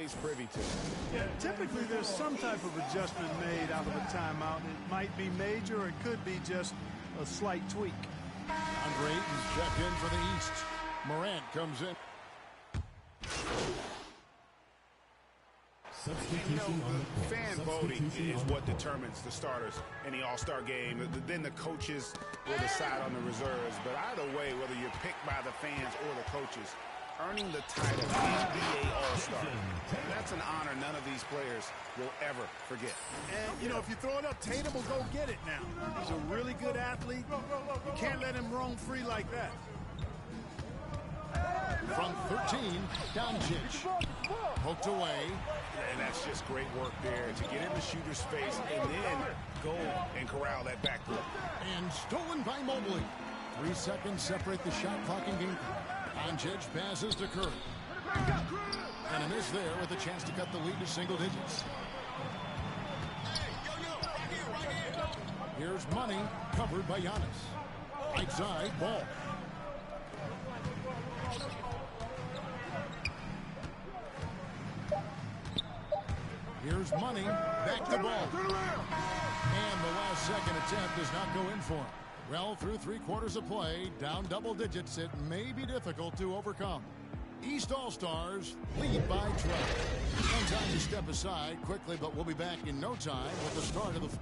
He's privy to. Yeah, typically there's some type of adjustment made out of a timeout. It might be major or it could be just a slight tweak. Andre is checked in for the East. Morant comes in. You know, fan voting is what determines the starters in the All-Star game. Then the coaches will decide on the reserves. But either way, whether you're picked by the fans or the coaches, earning the title NBA All-Star, that's an honor none of these players will ever forget. And, you know, if you throw it up, Tatum will go get it now. He's a really good athlete. You can't let him roam free like that. From 13, Doncic. Poked away. And that's just great work there to get in the shooter's face and then go and corral that backcourt. And stolen by Mobley. 3 seconds separate the shot clock and game. Doncic passes to Curry. And a miss there with a chance to cut the lead to single digits. Here's money covered by Giannis. Right side ball. Here's money. Back to ball. And the last second attempt does not go in for him. Well, through 3/4 of play, down double digits, it may be difficult to overcome. East All-Stars lead by 12. And time to step aside quickly, but we'll be back in no time with the start of the...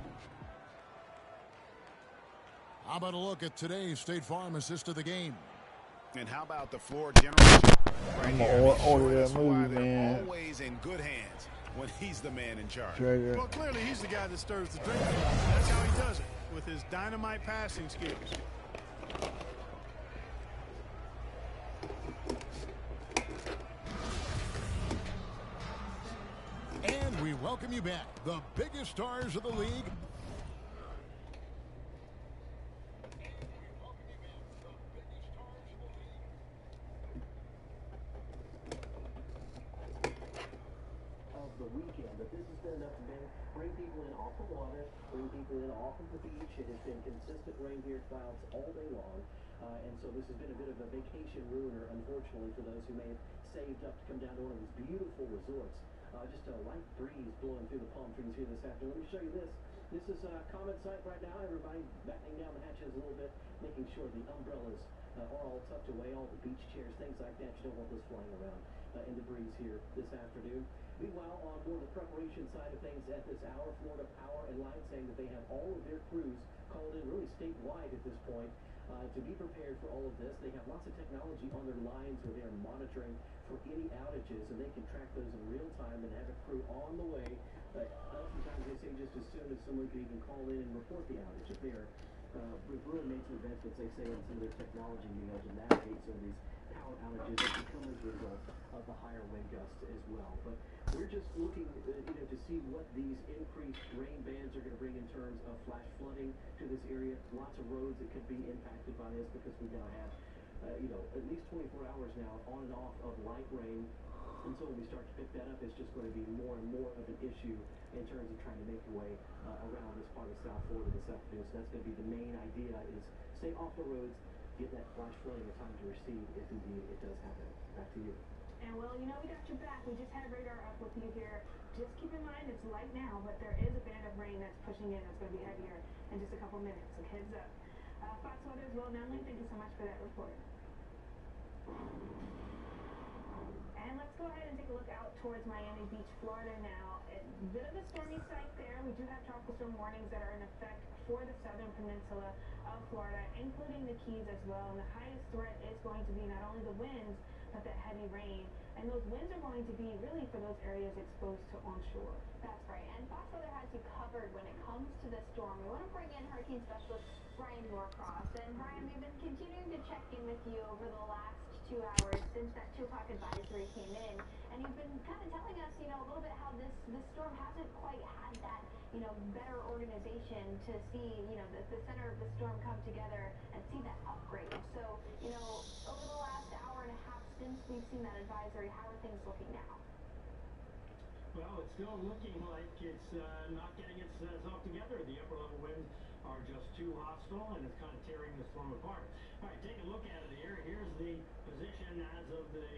How about a look at today's State Farm assist of the game? And how about the floor general right here? Order that movie, man. Always in good hands when he's the man in charge. Well, clearly he's the guy that stirs the drink. That's how he does it, with his dynamite passing skills. And we welcome you back, the biggest stars of the league. The weekend, but this has been enough to bring people in off the water, bring people in off of the beach. It has been consistent rain here, clouds all day long, and so this has been a bit of a vacation ruiner, unfortunately, for those who may have saved up to come down to one of these beautiful resorts. Just a light breeze blowing through the palm trees here this afternoon. Let me show you this. This is a common sight right now. Everybody battening down the hatches a little bit, making sure the umbrellas are all tucked away, all the beach chairs, things like that. You don't want those flying around in the breeze here this afternoon. Meanwhile, on more of the preparation side of things at this hour, Florida Power and Light saying that they have all of their crews called in really statewide at this point to be prepared for all of this. They have lots of technology on their lines where they are monitoring for any outages, and they can track those in real time and have a crew on the way. Oftentimes they say just as soon as someone can even call in and report the outage. If they are we've really made some advancements, they say, in some of their technology being able to navigate some of these power outages that become as a result of the higher wind gusts as well. But we're just looking, to see what these increased rain bands are going to bring in terms of flash flooding to this area. Lots of roads that could be impacted by this because we now have, at least 24 hours now on and off of light rain. And so when we start to pick that up, it's just going to be more and more of an issue in terms of trying to make your way around this part of South Florida this afternoon. So that's going to be the main idea, is stay off the roads, get that flash flooding a time to recede if indeed it does happen. Back to you. And well, we got your back. We just had radar up with you here. Just keep in mind it's light now, but there is a band of rain that's pushing in. It's going to be heavier in just a couple minutes. So heads up. Fox Weather as well. Natalie, thank you so much for that report. And let's go ahead and take a look out towards Miami Beach, Florida now. A bit of a stormy sight there. We do have tropical storm warnings that are in effect for the southern peninsula of Florida, including the Keys as well. And the highest threat is going to be not only the winds, but that heavy rain. And those winds are going to be really for those areas exposed to onshore. That's right. And Fox Weather has you covered when it comes to this storm. We want to bring in hurricane specialist Brian Norcross. And Brian, we've been continuing to check in with you over the last 2 hours since that 2 o'clock advisory came in. And you've been kind of telling us, a little bit how this storm hasn't quite had that, better organization to see, the center of the storm come together and see that upgrade. So, over the last hour and a half since we've seen that advisory, how are things looking now? Well, it's still looking like it's not getting itself together. The upper level winds are just too hostile, and it's kind of tearing the storm apart. All right, take a look at it here. Here's the position as of the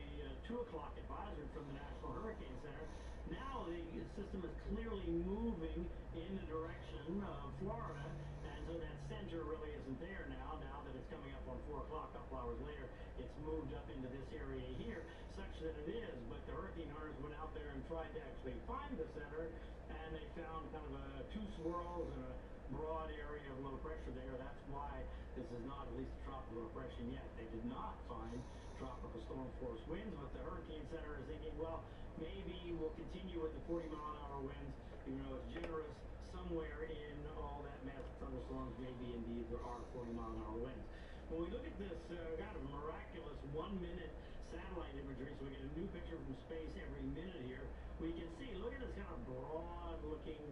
2 o'clock advisory from the National Hurricane Center. Now the system is clearly moving in the direction of Florida, and so that center really isn't there now. Now that it's coming up on 4 o'clock, a couple hours later, it's moved up into this area here, such that it is. But the hurricane hunters went out there and tried to actually find the center, and they found kind of two swirls and a broad area of low pressure there. That's why this is not at least a tropical depression yet. They did not find tropical storm force winds, but the hurricane center is thinking, well, maybe we'll continue with the 40-mile-an-hour winds, even though it's generous. Somewhere in all that massive thunderstorms, maybe indeed there are 40-mile-an-hour winds. When we look at this kind of miraculous 1-minute satellite imagery, so we get a new picture from space every minute here, we can see, look at this kind of broad-looking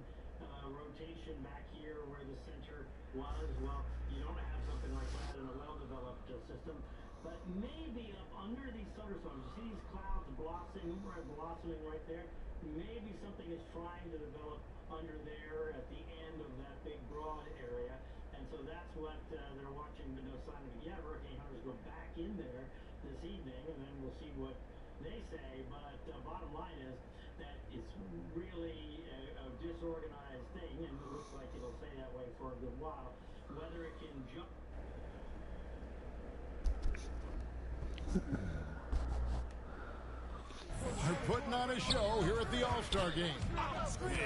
rotation back here where the center was. Well, you don't have something like that in a well-developed system, but maybe up under these thunderstorms, you see these clouds blossoming right there? maybe something is trying to develop under there at the end of that big broad area. And so that's what they're watching, but no sign of it yet. Hurricane hunters go back in there this evening, and then we'll see what they say. But bottom line is that it's really a disorganized thing, and it looks like it'll stay that way for a good while. Whether it can jump. They're putting on a show here at the All-Star Game.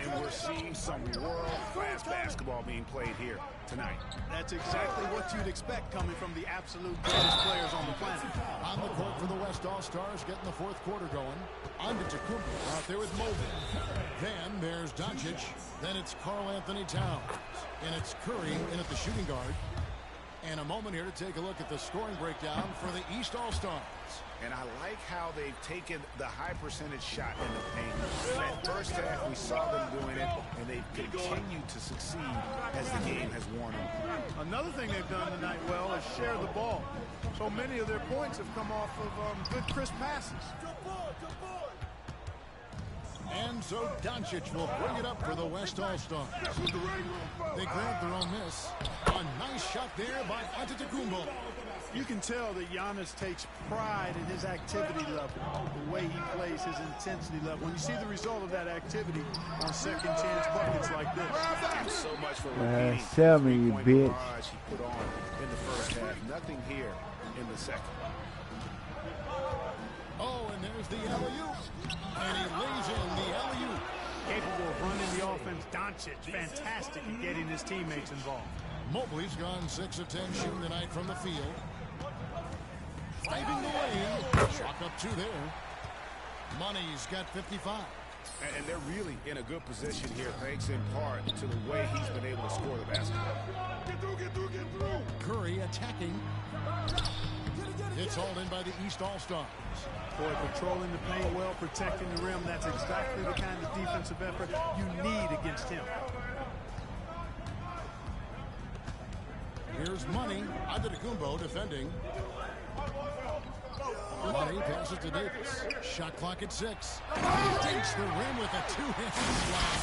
And we're seeing some world-class basketball being played here tonight. That's exactly what you'd expect coming from the absolute greatest players on the planet. On the court for the West All-Stars, getting the fourth quarter going. Antetokounmpo out there with Mobley. Then there's Doncic. Then it's Karl Anthony Towns. And it's Curry in at the shooting guard. And a moment here to take a look at the scoring breakdown for the East All-Stars. And I like how they've taken the high percentage shot in the paint. That first half, we saw them doing it, and they've continued to succeed as the game has worn on. Another thing they've done tonight well is share the ball. So many of their points have come off of good crisp passes. And so Doncic will bring it up for the West All-Stars. They grab their own miss. A nice shot there by Antetokounmpo. You can tell that Giannis takes pride in his activity level, the way he plays, his intensity level. When you see the result of that activity on second chance buckets like this. Thanks so much for repeating tell me, you bitch. He put on in the first half. Nothing here in the second. Oh, and there's the alley-oop. And he lays in the alley-oop. Capable of running the offense. Doncic, fantastic at getting his teammates involved. Mobley's gone 6 of 10 shooting tonight from the field. Finding the lane. Chalk up 2 there. Money's got 55. And they're really in a good position here, thanks in part to the way he's been able to score the basketball. Get through. Curry attacking. It's hauled in by the East All-Stars. Boy, patrolling the paint well, protecting the rim. That's exactly the kind of defensive effort you need against him. Here's Money. Antetokounmpo defending. Money passes to Davis. Shot clock at 6. Dinks the rim with a two-handed slam.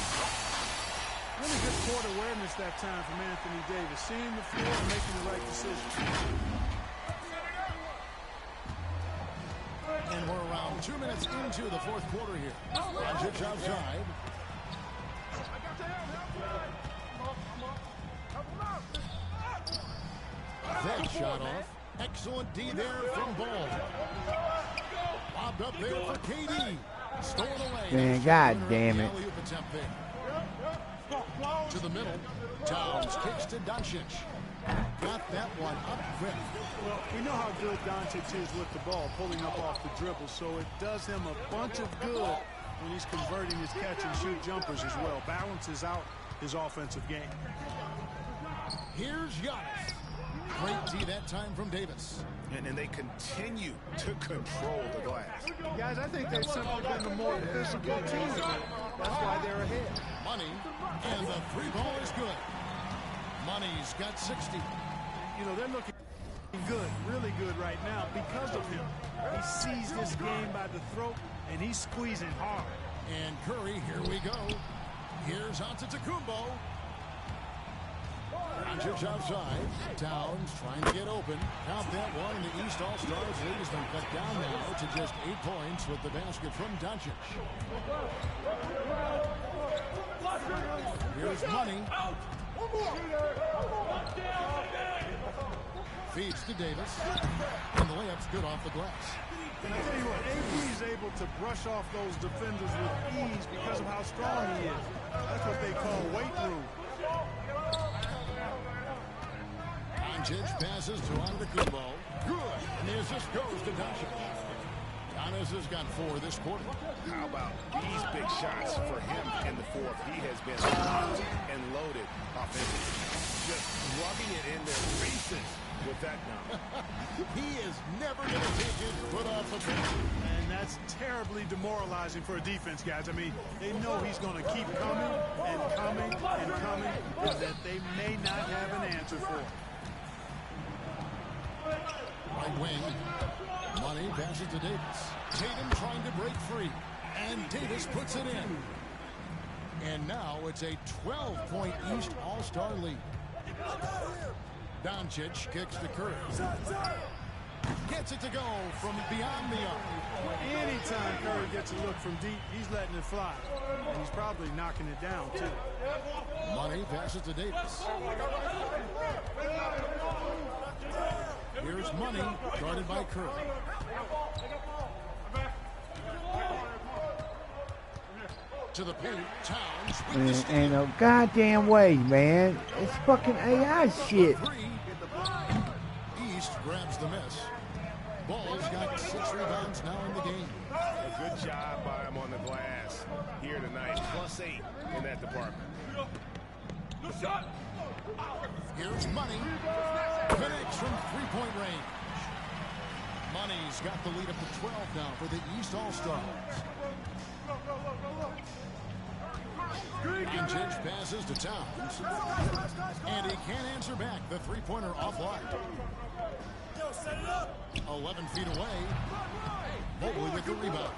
Really good court awareness that time from Anthony Davis. Seeing the floor and making the right decision. And we're around 2 minutes into the fourth quarter here. Doncic outside. That shot off. Excellent D there from Ball. Bobbed up there for KD. Stolen away. Man, God damn it. To the middle. Towns kicks to Doncic. Got that one up quick. Well, we know how good Doncic is with the ball, pulling up off the dribble, so it does him a bunch of good when he's converting his catch-and-shoot jumpers as well. Balances out his offensive game. Here's Giannis. Great D that time from Davis. And they continue to control the glass. Guys, I think they've simply been the more physical team. That's why they're ahead. Money, and the 3-ball is good. Money's got 60. You know, they're looking good, really good right now because of him. He sees this game by the throat, and he's squeezing hard. And Curry, here we go. Here's Antetokounmpo. Doncic outside. Towns trying to get open. Count that one, and the East All-Stars lead has been cut down now to just 8 points with the basket from Doncic. Here's Money. Feeds to Davis. And the layup's good off the glass. And I tell you what, AD is able to brush off those defenders with ease because of how strong he is. That's what they call weight room. Doncic passes to Antetokounmpo. Good. And the assist goes to Doncic. Giannis has got 4 this quarter. How about these big shots for him in the fourth? He has been locked and loaded offensively. Just rubbing it in their faces with that now. He is never going to take his foot off the bench. And that's terribly demoralizing for a defense, guys. I mean, they know he's going to keep coming and coming and coming, and that they may not have an answer for him. Right wing. Money passes to Davis. Tatum trying to break free. And Davis puts it in. And now it's a 12-point East All-Star lead. Doncic kicks to Curry. Gets it to go from beyond the arc. Anytime Curry gets a look from deep, he's letting it fly. And he's probably knocking it down, too. Money passes to Davis. Here's Money, guarded by Curry. To the paint, Towns with the steal. Ain't no goddamn way, man. It's fucking AI shit. East grabs the miss. Ball's got 6 rebounds now in the game. A good job by him on the glass here tonight. +8 in that department. Here's Money. Connects from 3-point range. Money's got the lead up to 12 now for the East All-Stars. Doncic passes to Towns. And he can't answer back. The three-pointer offline. 11 feet away. Mobley with the rebound.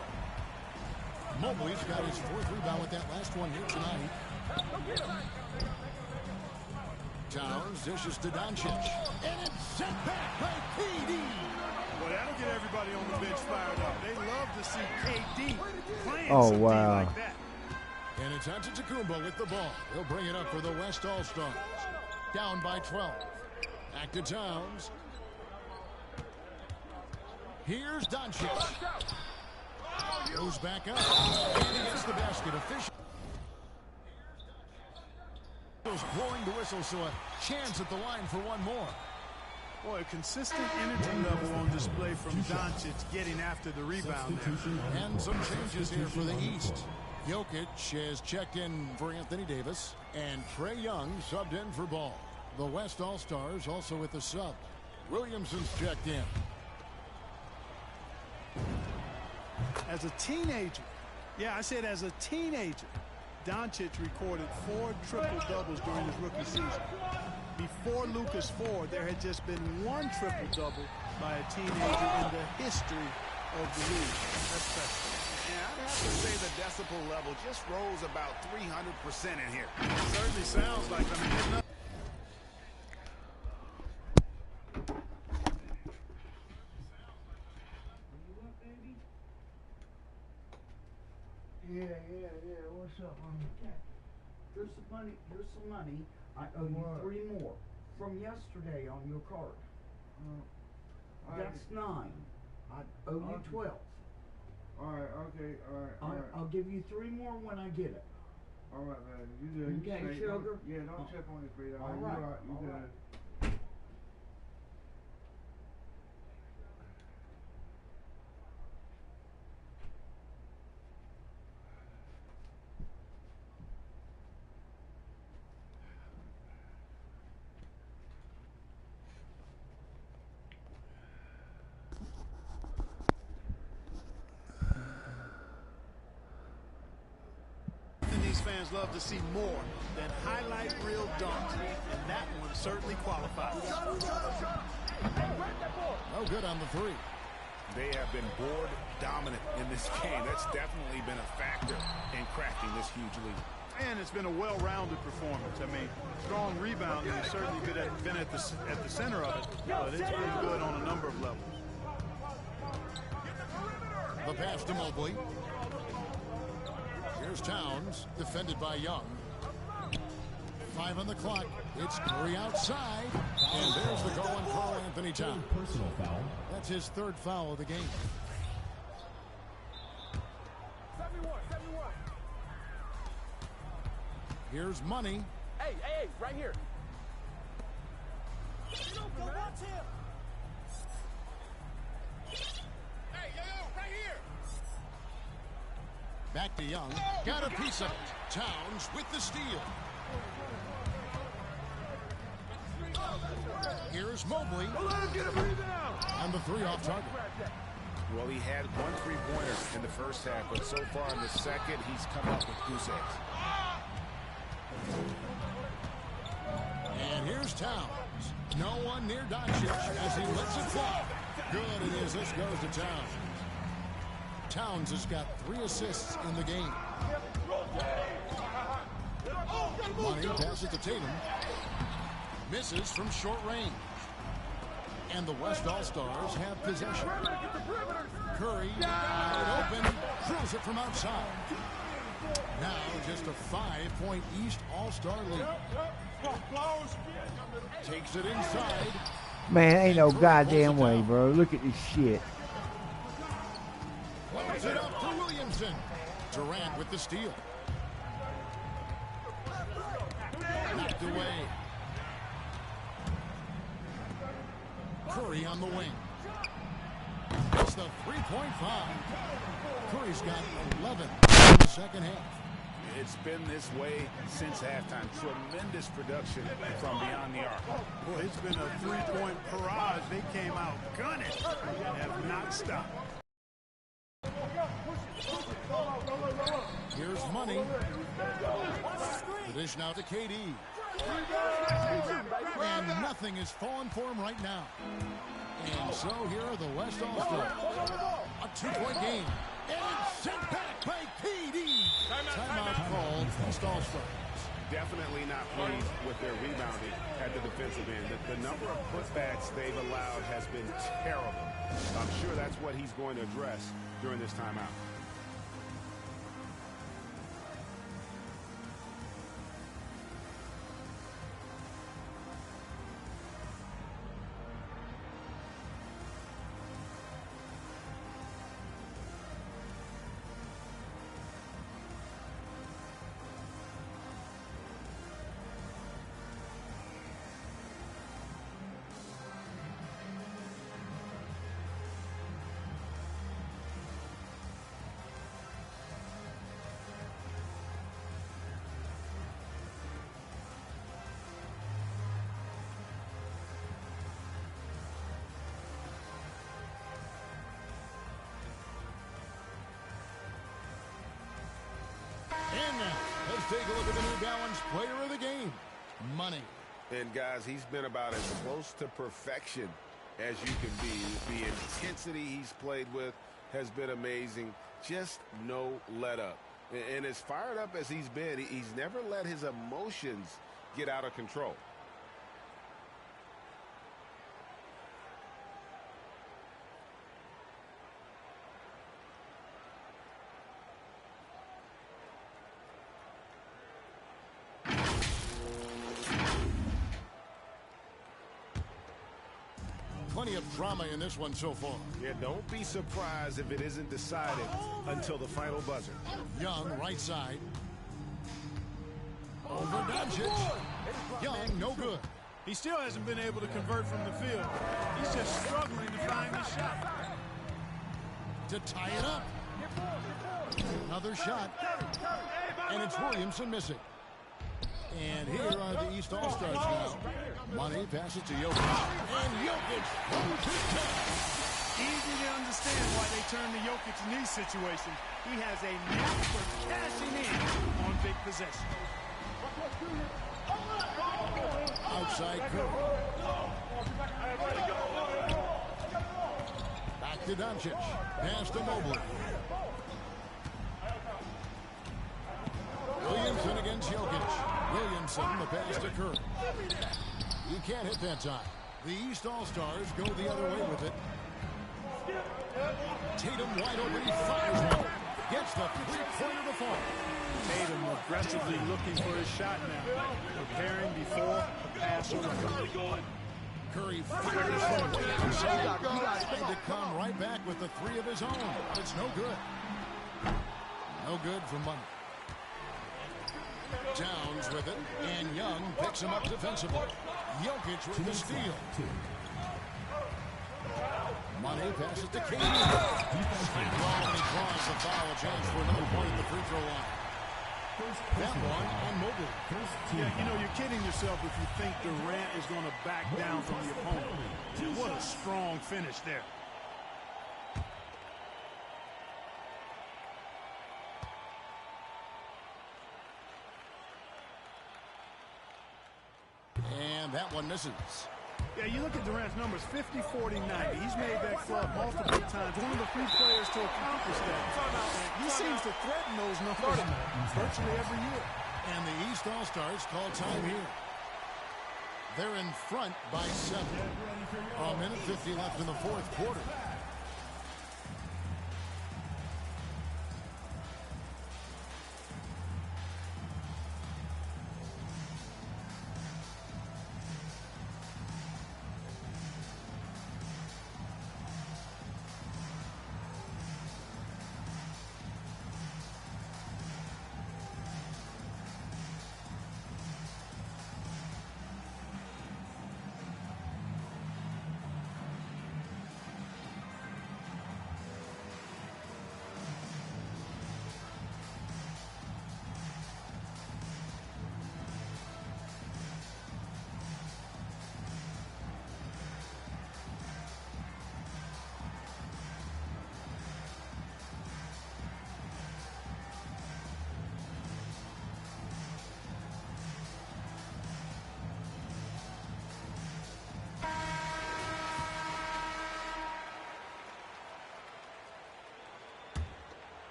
Mobley's got his 4th rebound with that last one here tonight. Towns dishes to Doncic. And it's sent back by KD. Well, that'll get everybody on the bench fired up. They love to see KD playing Oh, wow. like that. And it's Antetokounmpo with the ball. He'll bring it up for the West All-Stars. Down by 12. Back to Towns. Here's Doncic. Goes back up. And he gets the basket. Official. Blowing the whistle, so a chance at the line for one more. Boy, a consistent energy level on display from Doncic getting after the rebound there. And some changes here for the East. Jokic has checked in for Anthony Davis, and Trae Young subbed in for Ball. The West All-Stars also with the sub. Williamson's checked in. As a teenager, I said as a teenager, Doncic recorded 4 triple-doubles during his rookie season. Before Lucas Ford, there had just been 1 triple-double by a teenager in the history of the league. That's special. Yeah, I'd have to say the decibel level just rose about 300% in here. It certainly sounds like, there's nothing. Yeah. What's up, homie? Here's some money. I owe you 3 more from yesterday on your card. That's 9. I owe you 12. All right, okay, all right. I'll give you 3 more when I get it. All right, man. You good. Okay, You sugar? Yeah, don't check on your feet. All right. You good. These fans love to see more than highlight reel dunks, and that one certainly qualifies. No good on the 3. They have been board dominant in this game. That's definitely been a factor in cracking this huge lead. And it's been a well-rounded performance. I mean, strong rebounding has certainly been at the center of it, but it's been good on a number of levels. The pass to Mobley. Here's Towns, defended by Young. 5 on the clock. It's Curry outside. And there's the goal on Karl Anthony Towns. Personal foul. That's his 3rd foul of the game. Here's Money. Hey, right here. Hey, right here. Back to Young. Got a piece of it. Towns with the steal. Here's Mobley. And the 3 off target. Well, he had 1 3-pointer in the first half, but so far in the second, he's come up with goose eggs. And here's Towns. No one near Doncic as he lets it fly. Good it is. This goes to Towns. Towns has got 3 assists in the game. Money passes to Tatum. Misses from short range. And the West All-Stars have possession. Curry, wide open, throws it from outside. Now just a 5-point East All-Star lead. Takes it inside. Man, ain't no goddamn way, bro. Look at this shit. Loads it up to Williamson. Durant with the steal. Knocked away. Curry on the wing. It's the 3-point foul. Curry's got 11 in the second half. It's been this way since halftime. Tremendous production from beyond the arc. Boy, it's been a 3-point barrage. They came out gunning and have not stopped. Here's Money. The dish now to KD. And nothing is falling for him right now. And so here are the West All-Stars. A 2-point game. And it's sent back by KD. Timeout called West All-Stars. Definitely not pleased with their rebounding at the defensive end. The number of putbacks they've allowed has been terrible. I'm sure that's what he's going to address during this timeout. And now, let's take a look at the New Balance player of the game, Money. And guys, he's been about as close to perfection as you can be. The intensity he's played with has been amazing. Just no let up. And as fired up as he's been, he's never let his emotions get out of control. Plenty of drama in this one so far. Yeah, don't be surprised if it isn't decided until the final buzzer. Young, right side. Over Doncic. Young, no good. He still hasn't been able to convert from the field. He's just struggling to find his shot. To tie it up. Another shot. And it's Williamson missing. And here are the East All-Stars now. Money passes to Jokic. And Jokic throws it down. Easy to understand why they turn to Jokic in these situations. He has a knack for cashing in on big possessions. Outside Curry. Back to Doncic. Pass to Mobley. Williamson against Jokic. Williamson, the pass to Curry. He can't hit that time. The East All-Stars go the other way with it. Tatum wide open. He fires one. Gets the three-pointer to fall. Tatum aggressively looking for his shot now. Preparing before the pass or run. Curry fires from way outside. Trying to come right back with the 3 of his own. It's no good. No good for Money. Towns with it, and Young picks him up defensively. Jokic with the steal. Money passes to KD. He draws the foul, chance for another point at the free throw line. That one on Mobley. Yeah, you know, you're kidding yourself if you think Durant is going to back down from the opponent. What a strong finish there. And that one misses. Yeah, you look at Durant's numbers, 50, 40, 90. He's made that club multiple times. One of the few players to accomplish that. And he seems to threaten those numbers virtually every year. And the East All-Stars call time here. They're in front by 7. A minute 50 left in the fourth quarter.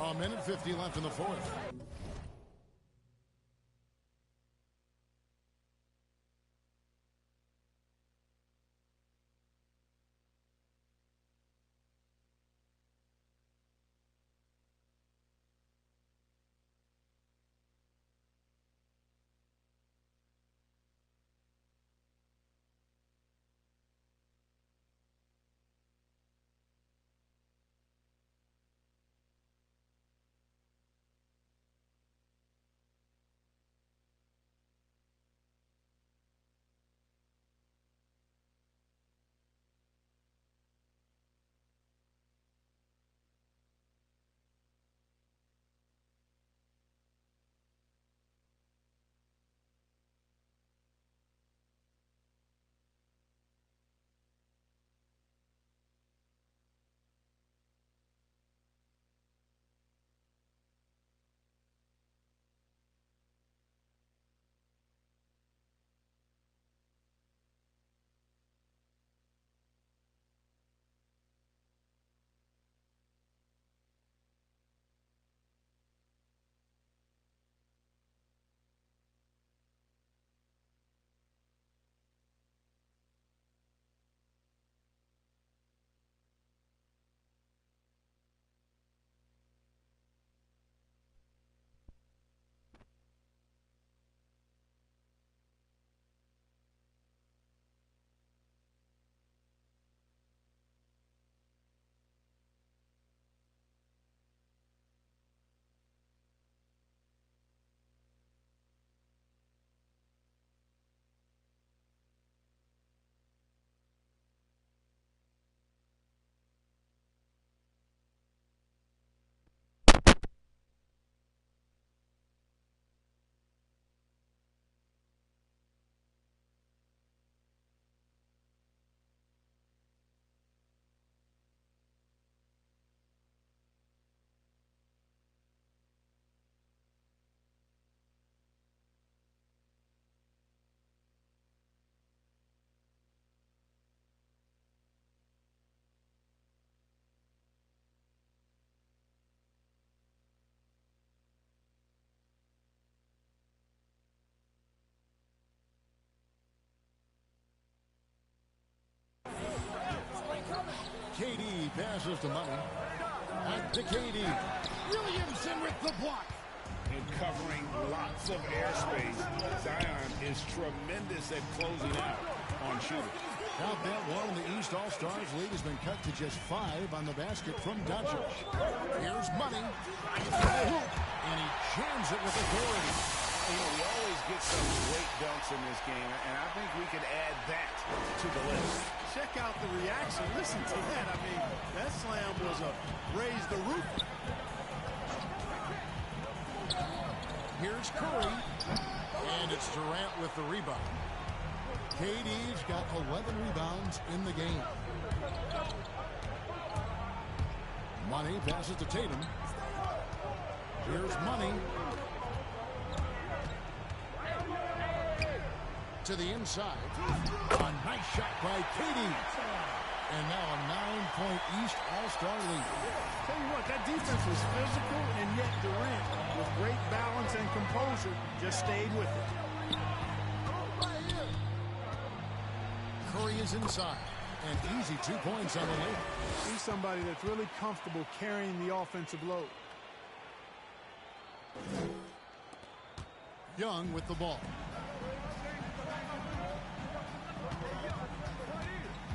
A minute 50 left in the fourth. KD passes to Money. Back to KD. Williamson with the block. And covering lots of airspace. Zion is tremendous at closing out on shooters. Count that one. The East All-Stars lead has been cut to just 5 on the basket from Doncic. Here's Money. And he jams it with authority. You know, we always get some great dunks in this game, and I think we could add that to the list. Check out the reaction. Listen to that. I mean, that slam was a raise the roof. Here's Curry. And it's Durant with the rebound. KD's got 11 rebounds in the game. Money passes to Tatum. Here's Money. to the inside. A nice shot by Katie. And now a 9-point East All-Star lead. Tell you what, that defense was physical, and yet Durant, with great balance and composure, just stayed with it. Curry is inside. And easy 2 points on the lead. He's somebody that's really comfortable carrying the offensive load. Young with the ball.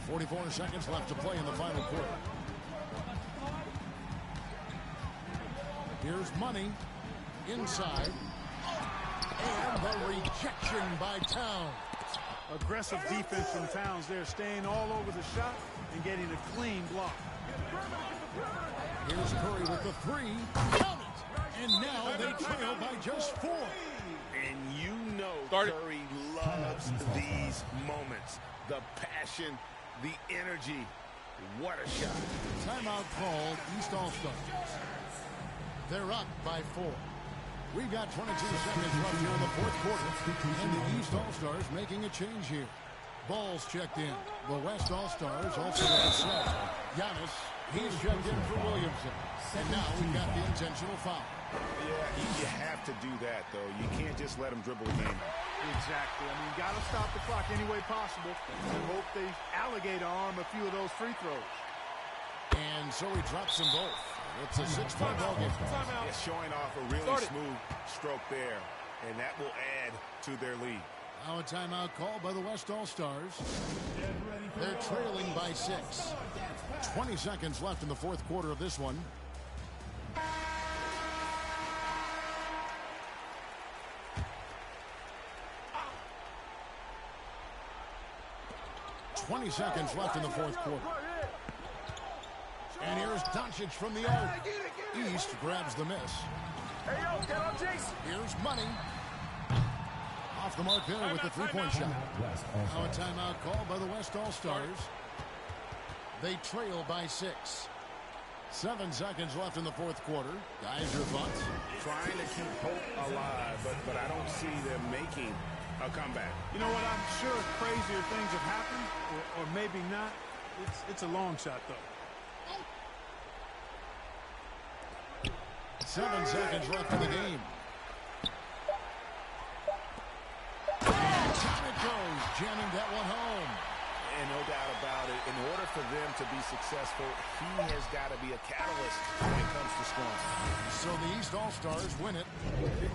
44 seconds left to play in the final quarter. Here's Money. Inside. And the rejection by Towns. Aggressive defense from Towns there, staying all over the shot and getting a clean block. Here's Curry with the three. Count it! And now they trail by just 4. And you know Curry loves these moments. The passion, the energy. What a shot. Timeout called East All-Stars. They're up by 4. We've got 22 seconds left here in the fourth quarter. And the East All-Stars making a change here. Ball's checked in. The West All-Stars also with a set. Giannis, he's checked in for Williamson. And now we've got the intentional foul. Yeah, you have to do that, though. You can't just let him dribble the game. Exactly. I mean, you got to stop the clock any way possible and hope they alligator arm a few of those free throws. And so he drops them both. It's a 6-point ball game. Yeah, showing off a really smooth stroke there, and that will add to their lead. Now a timeout called by the West All-Stars. They're trailing by 6. 20 seconds left in the fourth quarter of this one. $20 seconds left in the fourth quarter. And here's Doncic from the arc. East grabs the miss. Hey, yo, get on, Jace. Here's Money. Off the mark there with the three-point shot. Now a timeout called by the West All-Stars. They trail by 6. 7 seconds left in the fourth quarter. Guys, your thoughts? Trying to keep hope alive, but I don't see them making a comeback. You know what? I'm sure crazier things have happened, or maybe not. It's a long shot, though. 7 seconds left in the game. And down it goes, jamming that one home. And no doubt about it, in order for them to be successful, he has got to be a catalyst when it comes to scoring. So the East All-Stars win it.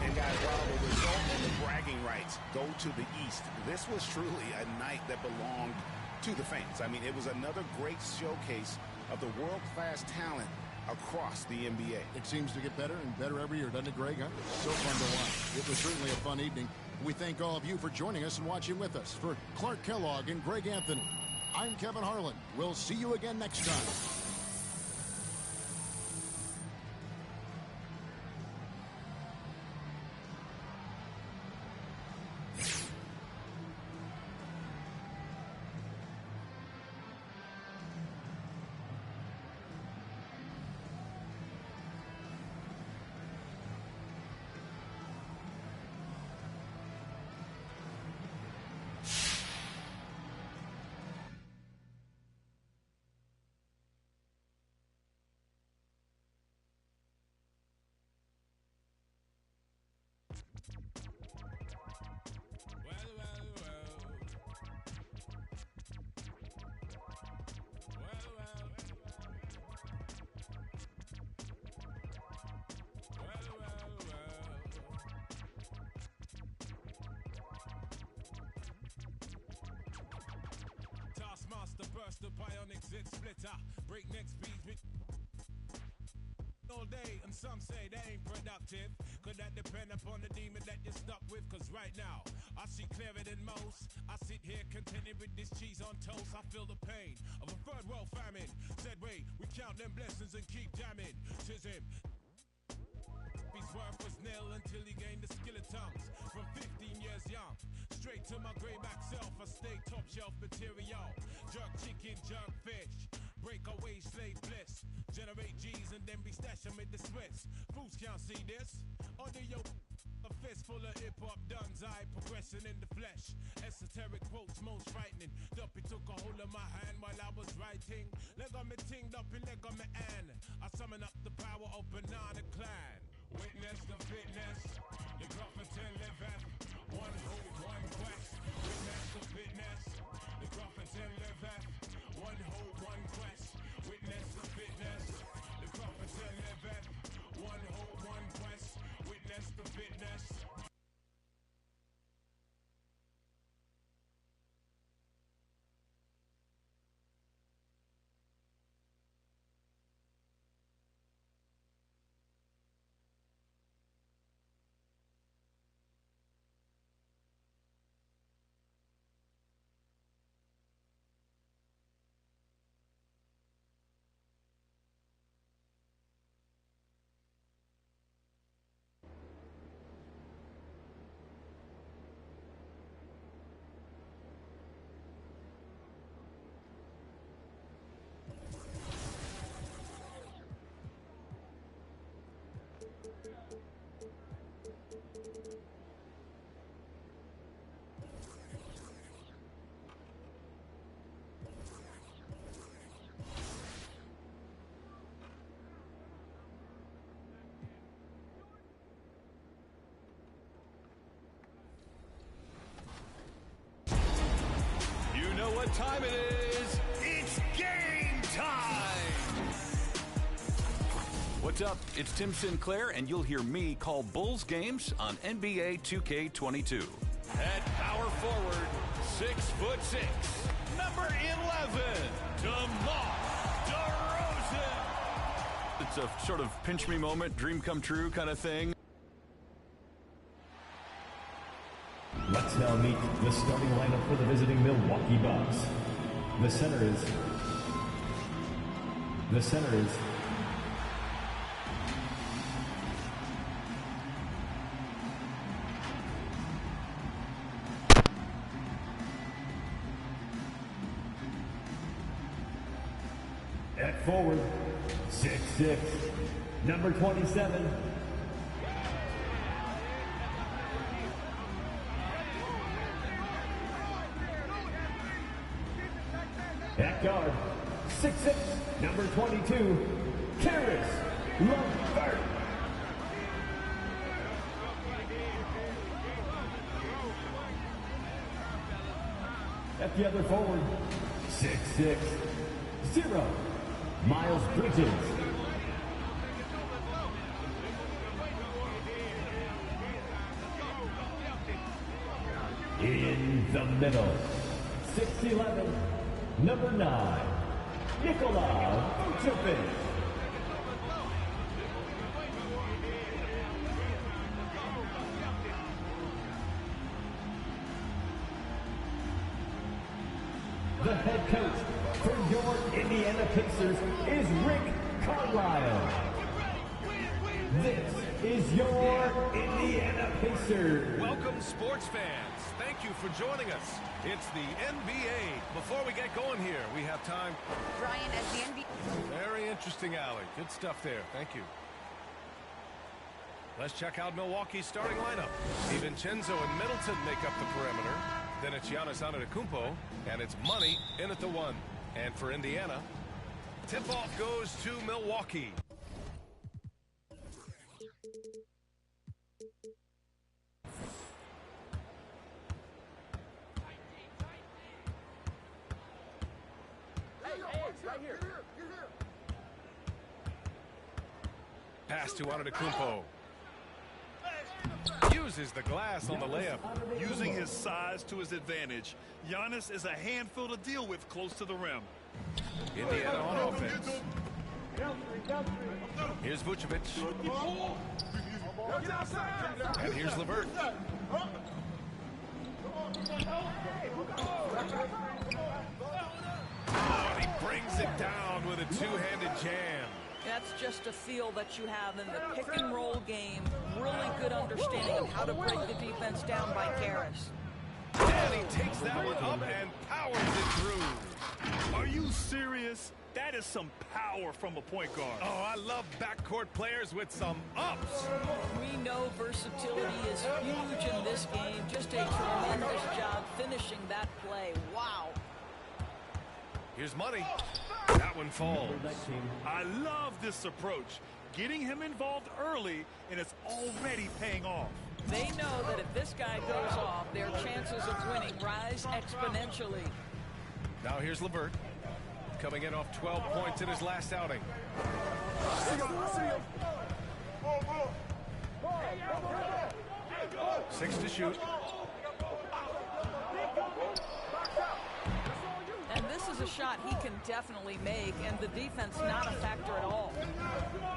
And guys, while the result and the bragging rights go to the East, this was truly a night that belonged to the fans. I mean, it was another great showcase of the world-class talent across the NBA. It seems to get better and better every year, doesn't it, Greg? Huh? So fun to watch. It was certainly a fun evening. We thank all of you for joining us and watching with us. For Clark Kellogg and Greg Anthony, I'm Kevin Harlan. We'll see you again next time. Burst the bionic zit splitter, breakneck speeds with all day, and some say they ain't productive. Could that depend upon the demon that you're stuck with? Cause right now, I see clearer than most. I sit here contented with this cheese on toast. I feel the pain of a third world famine. Said wait, we count them blessings and keep jamming. Tis him. His worth was nil until he gained the skill of tongues. From 15 years young, straight to my grayback self, I stay top shelf material. Jerk chicken, jerk fish, break away slave bliss. Generate G's and then be stashed them in the Swiss. Fools can't see this. Under your Fistful of hip-hop duns, I progressing in the flesh. Esoteric quotes most frightening. Duppy took a hold of my hand while I was writing. Leg on me ting, Duppy leg on me and I summon up the power of Banana Clan. Witness the fitness, the Gruffington liveth. One hope, one quest. Witness the fitness, the Gruffington liveth. One hope, one quest. Witness the fitness, the Gruffington liveth. One hope, one quest. Witness the fitness. You know what time it is. It's game time. What's up? It's Tim Sinclair, and you'll hear me call Bulls games on NBA 2K22. At power forward, 6'6", number 11, DeMar DeRozan. It's a sort of pinch me moment, dream come true kind of thing. Let's now meet the starting lineup for the visiting Milwaukee Bucks. The center is at forward, 6'6", number 27. At guard, 6'6", number 22, Karis LeVert. At the other forward, 6'6", 0, Miles Bridges. In the middle, 6'11", number 9, Nikola Vucevic. The head coach for your Indiana Pacers is Rick Carlisle. This is your Indiana Pacers. Welcome, sports fans. Thank you for joining us. It's the NBA. Before we get going here, we have time. Brian, as the NBA. Very interesting, Allie. Good stuff there. Thank you. Let's check out Milwaukee's starting lineup. DiVincenzo and Middleton make up the perimeter. Then it's Giannis Antetokounmpo, and it's Money in at the 1. And for Indiana, tip-off goes to Milwaukee. Pass to Antetokounmpo. Uses the glass on the layup. Using his size to his advantage, Giannis is a handful to deal with close to the rim. Indiana on offense. Here's Vucevic. And here's LeVert. Oh, and he brings it down with a two-handed jam. That's just a feel that you have in the pick-and-roll game. Really good understanding of how to break the defense down by Karis. And he takes that one up and powers it through. Are you serious? this? That is some power from a point guard. Oh, I love backcourt players with some ups. We know versatility is huge in this game. Just a tremendous job finishing that play. Wow. Here's money. That one falls. I love this approach. Getting him involved early, and it's already paying off. They know that if this guy goes off, their chances of winning rise exponentially. Now here's LeVert, coming in off 12 points in his last outing. 6 to shoot. And this is a shot he can definitely make, and the defense not a factor at all.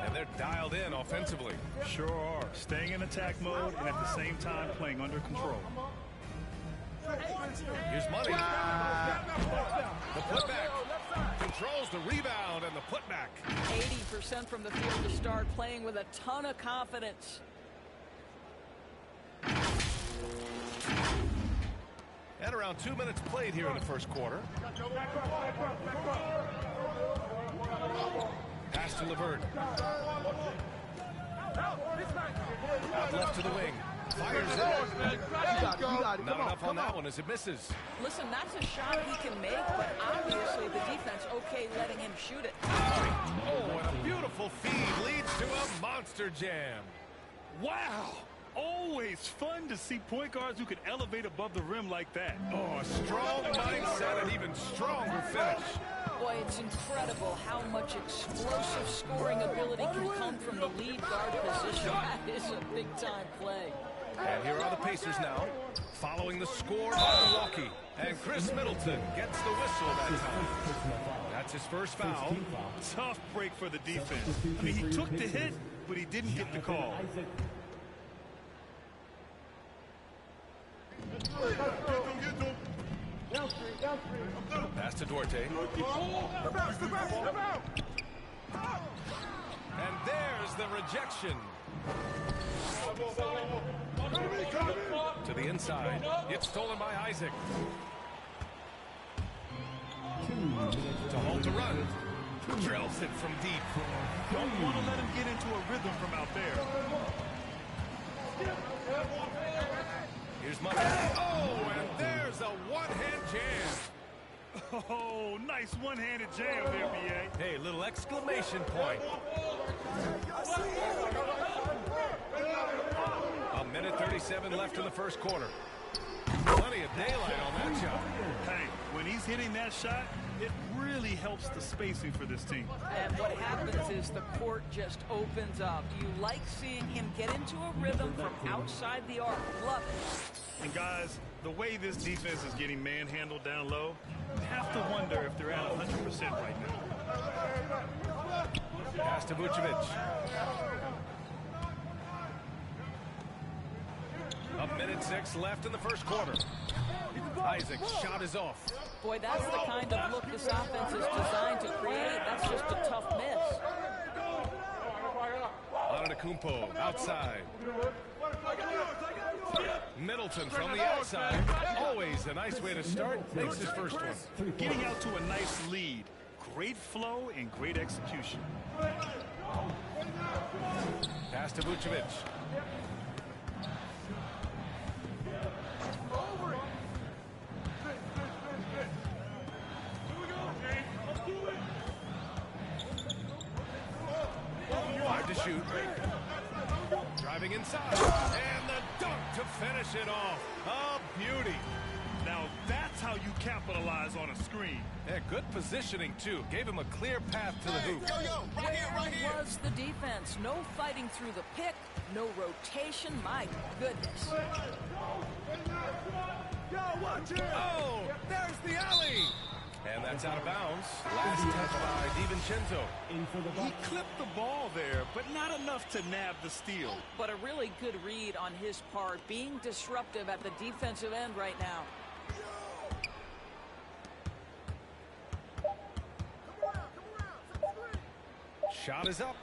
And they're dialed in offensively. Sure are. Staying in attack mode and at the same time playing under control. Here's money. The putback. Controls the rebound and the putback. 80% from the field to start, playing with a ton of confidence. And around 2 minutes played here in the first quarter. Pass to LeVert. Out left to the wing. Fires it. Not enough on that one as it misses. Listen, that's a shot he can make, but obviously the defense okay letting him shoot it. Oh, and a beautiful feed leads to a monster jam. Wow! Always fun to see point guards who can elevate above the rim like that. Oh, a strong mindset and even stronger finish. Boy, it's incredible how much explosive scoring ability can come from the lead guard position. That is a big-time play. And here are the Pacers now, following the score by Milwaukee. And Chris Middleton gets the whistle that time. That's his first foul. Tough break for the defense. I mean, he took the hit, but he didn't get the call. Pass to Duarte. And there's the rejection. To the inside. It's stolen by Isaac. To hold the run. Drills it from deep. Don't want to let him get into a rhythm from out there. Here's money. Oh, and there's a one-hand jam. Oh, nice one-handed jam there, B.A. Hey, little exclamation point. A minute 37 left in the first quarter. Plenty of daylight on that shot. Hey, when he's hitting that shot, it really helps the spacing for this team. And what happens is the court just opens up. You like seeing him get into a rhythm from outside the arc. Love it. And guys, the way this defense is getting manhandled down low, you have to wonder if they're at 100% right now. Pass to Vucevic. A minute 6 left in the first quarter. Isaac's shot is off. Boy, that's the kind of look this offense is designed to create. That's just a tough miss. Antetokounmpo outside. Middleton from the outside. Always a nice way to start. Makes his first one. Getting out to a nice lead. Great flow and great execution. Pass to Vucevic. To shoot. Driving inside. And the dunk to finish it off. A beauty. Now that's how you capitalize on a screen. Yeah, good positioning, too. Gave him a clear path to the hoop. Where was the defense? No fighting through the pick. No rotation. My goodness. Oh, there's the alley. And that's out of bounds. Last touch by DiVincenzo. He clipped the ball there, but not enough to nab the steal. But a really good read on his part, being disruptive at the defensive end right now. Shot is up.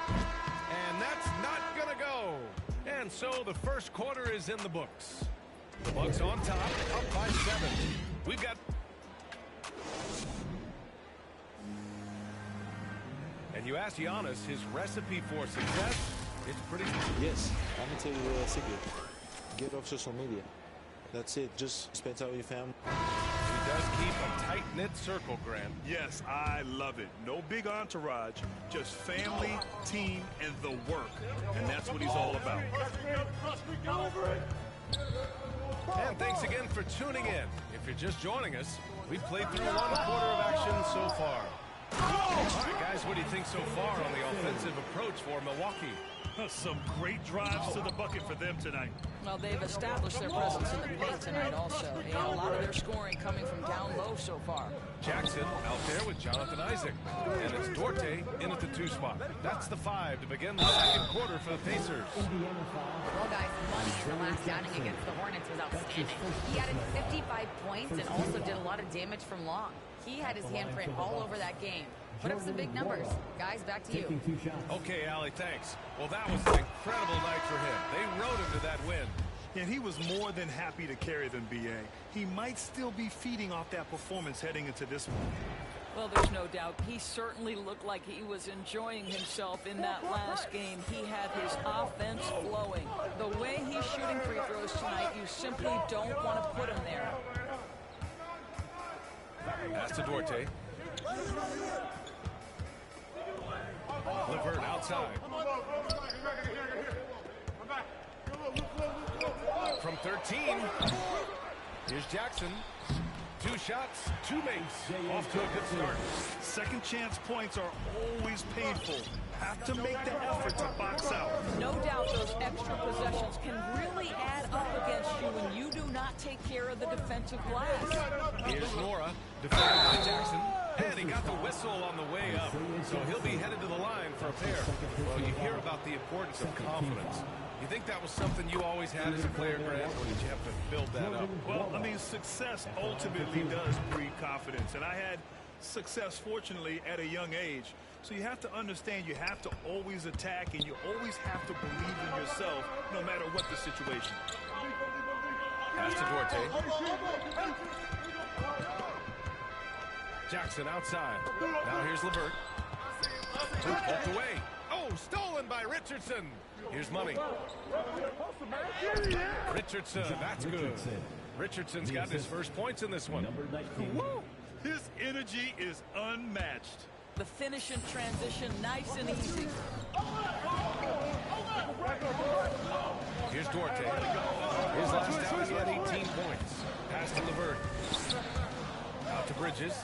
And that's not going to go. And so the first quarter is in the books. The Bucks on top, up by 7. We've got... And you ask Giannis his recipe for success, it's pretty... Yes, I'm going to tell you a secret. Get off social media. That's it. Just spend time with your family. He does keep a tight-knit circle, Grant. Yes, I love it. No big entourage, just family, team, and the work. And that's what he's all about. And thanks again for tuning in. If you're just joining us, we've played through 1 quarter of action so far. All right, guys, what do you think so far on the offensive approach for Milwaukee? Some great drives to the bucket for them tonight. Well, they've established their presence in the paint tonight also. And a lot of their scoring coming from down low so far. Jackson out there with Jonathan Isaac. And it's Duarte in at the 2 spot. That's the 5 to begin the second quarter for the Pacers. Well, guys, Money in the last outing against the Hornets was outstanding. He added 55 points and also did a lot of damage from long. He had his handprint all over that game. Put up some big numbers. Guys, back to you. Okay, Allie, thanks. Well, that was an incredible night for him. They rode him to that win. And he was more than happy to carry them, B.A. He might still be feeding off that performance heading into this one. Well, there's no doubt. He certainly looked like he was enjoying himself in that last game. He had his offense flowing. The way he's shooting free throws tonight, you simply don't want to put him there. Pass to Duarte. LeVert outside. From 13. Here's Jackson. 2 shots, 2 makes. Off to a good start. Second chance points are always painful. Have to make the effort to box out. No doubt those extra possessions can really add up against you when you do not take care of the defensive glass. Here's Nora, defended by Jackson. And he got the whistle on the way up. So he'll be headed to the line for a pair. Well, you hear about the importance of confidence. You think that was something you always had as a player, Grant, or did you have to build that up? Well, I mean, success ultimately does breed confidence. And I had success, fortunately, at a young age. So you have to understand you have to always attack, and you always have to believe in yourself, no matter what the situation. Pass to Duarte. Jackson outside. Now here's LeVert. Poked away. Oh, stolen by Richardson. Here's Money. Richardson, that's good. Richardson's got his first points in this one. Woo! His energy is unmatched. The finish in transition, nice and easy. Here's Duarte. His last out, he had 18 points. Pass to LeVert. Out to Bridges.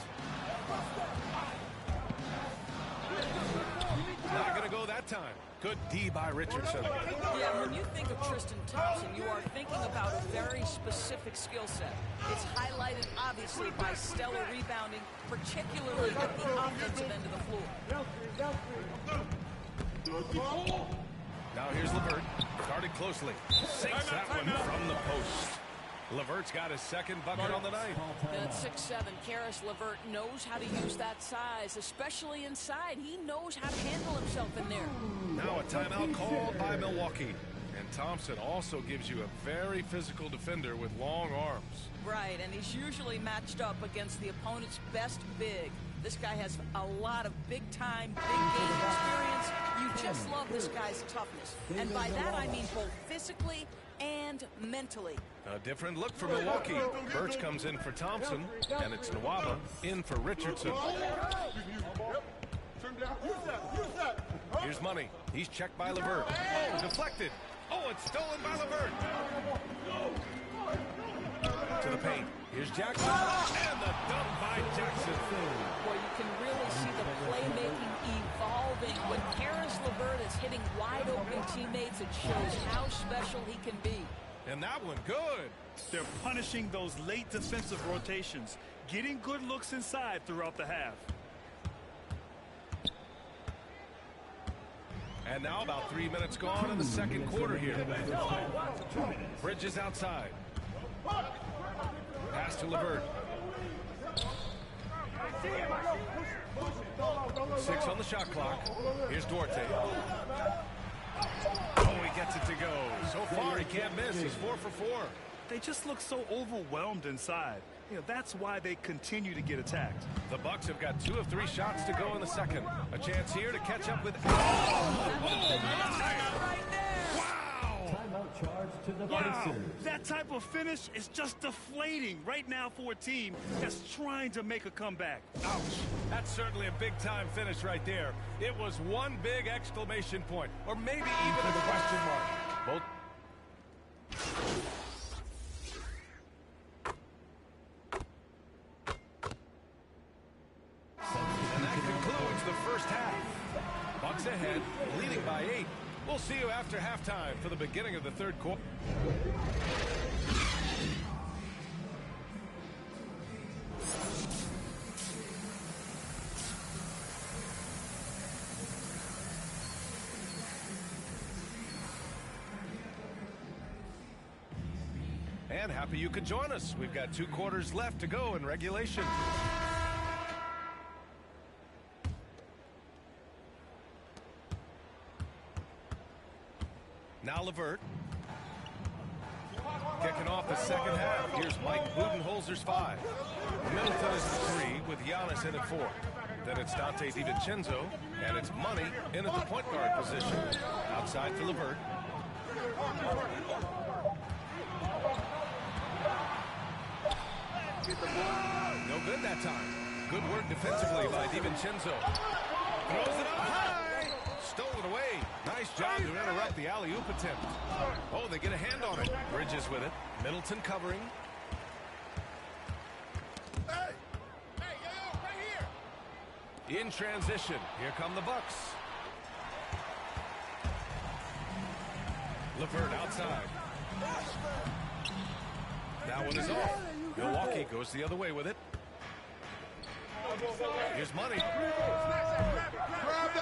Not going to go that time. Good D by Richardson. Yeah, when you think of Tristan Thompson, you are thinking about a very specific skill set. It's highlighted, obviously, by stellar rebounding, particularly at the offensive end of the floor. Now here's LeVert. Started closely. Sinks that one from the post. LeVert's got his second bucket on the night. At 6'7", Karis LeVert knows how to use that size, especially inside. He knows how to handle himself in there. Now a timeout called by Milwaukee. And Thompson also gives you a very physical defender with long arms. Right, and he's usually matched up against the opponent's best big. This guy has a lot of big-time, big-game experience. You just love this guy's toughness. And by that, I mean both physically and mentally. A different look for Milwaukee. Birch comes in for Thompson, and it's Nwaba in for Richardson. Here's Money. He's checked by LeVert. Oh, deflected. Oh, it's stolen by LeVert. To the paint. Here's Jackson. And the dunk by Jackson. Boy, you can really see the playmaking evolving. When Karis LeVert is hitting wide-open teammates, it shows how special he can be. And that one good. They're punishing those late defensive rotations, getting good looks inside throughout the half. And now about 3 minutes gone in the second quarter here. Bridges outside. Pass to LeVert. 6 on the shot clock. Here's Duarte. Oh, he gets it to go. So far, he can't miss. He's 4 for 4. They just look so overwhelmed inside. You know, that's why they continue to get attacked. The Bucks have got 2 of 3 shots to go in the second. A chance here to catch up with. Timeout charge to the Wow, Pacers. that type of finish is just deflating right now for a team that's trying to make a comeback. Ouch. That's certainly a big-time finish right there. It was one big exclamation point, or maybe even a question mark. Both. And that concludes the first half. Bucks ahead, leading by 8. We'll see you after halftime for the beginning of the third quarter. And happy you could join us. We've got 2 quarters left to go in regulation. Now LeVert. Kicking off the second half. Here's Mike Budenholzer's 5. Middleton is the 3 with Giannis in at 4. Then it's Dante DiVincenzo, and it's Money in at the point guard position. Outside for LeVert. No good that time. Good work defensively by DiVincenzo. Throws it up high. Stole it away. Nice job to interrupt the alley-oop attempt. Oh, they get a hand on it. Bridges with it. Middleton covering. Hey, right here. In transition. Here come the Bucks. LeVert outside. That one is off. Milwaukee goes the other way with it. Here's Money.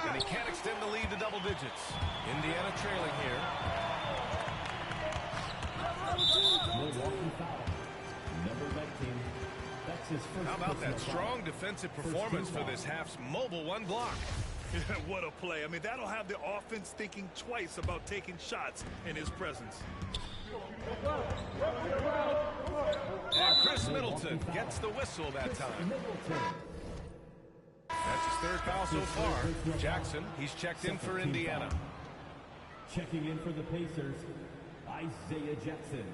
And he can't extend the lead to double digits. Indiana trailing here. Milwaukee foul. Number 19. That's his first. How about that strong defensive performance for this half's mobile 1 block? What a play. I mean, that'll have the offense thinking twice about taking shots in his presence. And Chris Middleton gets the whistle that time. That's his 3rd foul so far. Jackson, he's checked in for Indiana. Checking in for the Pacers, Isaiah Jackson.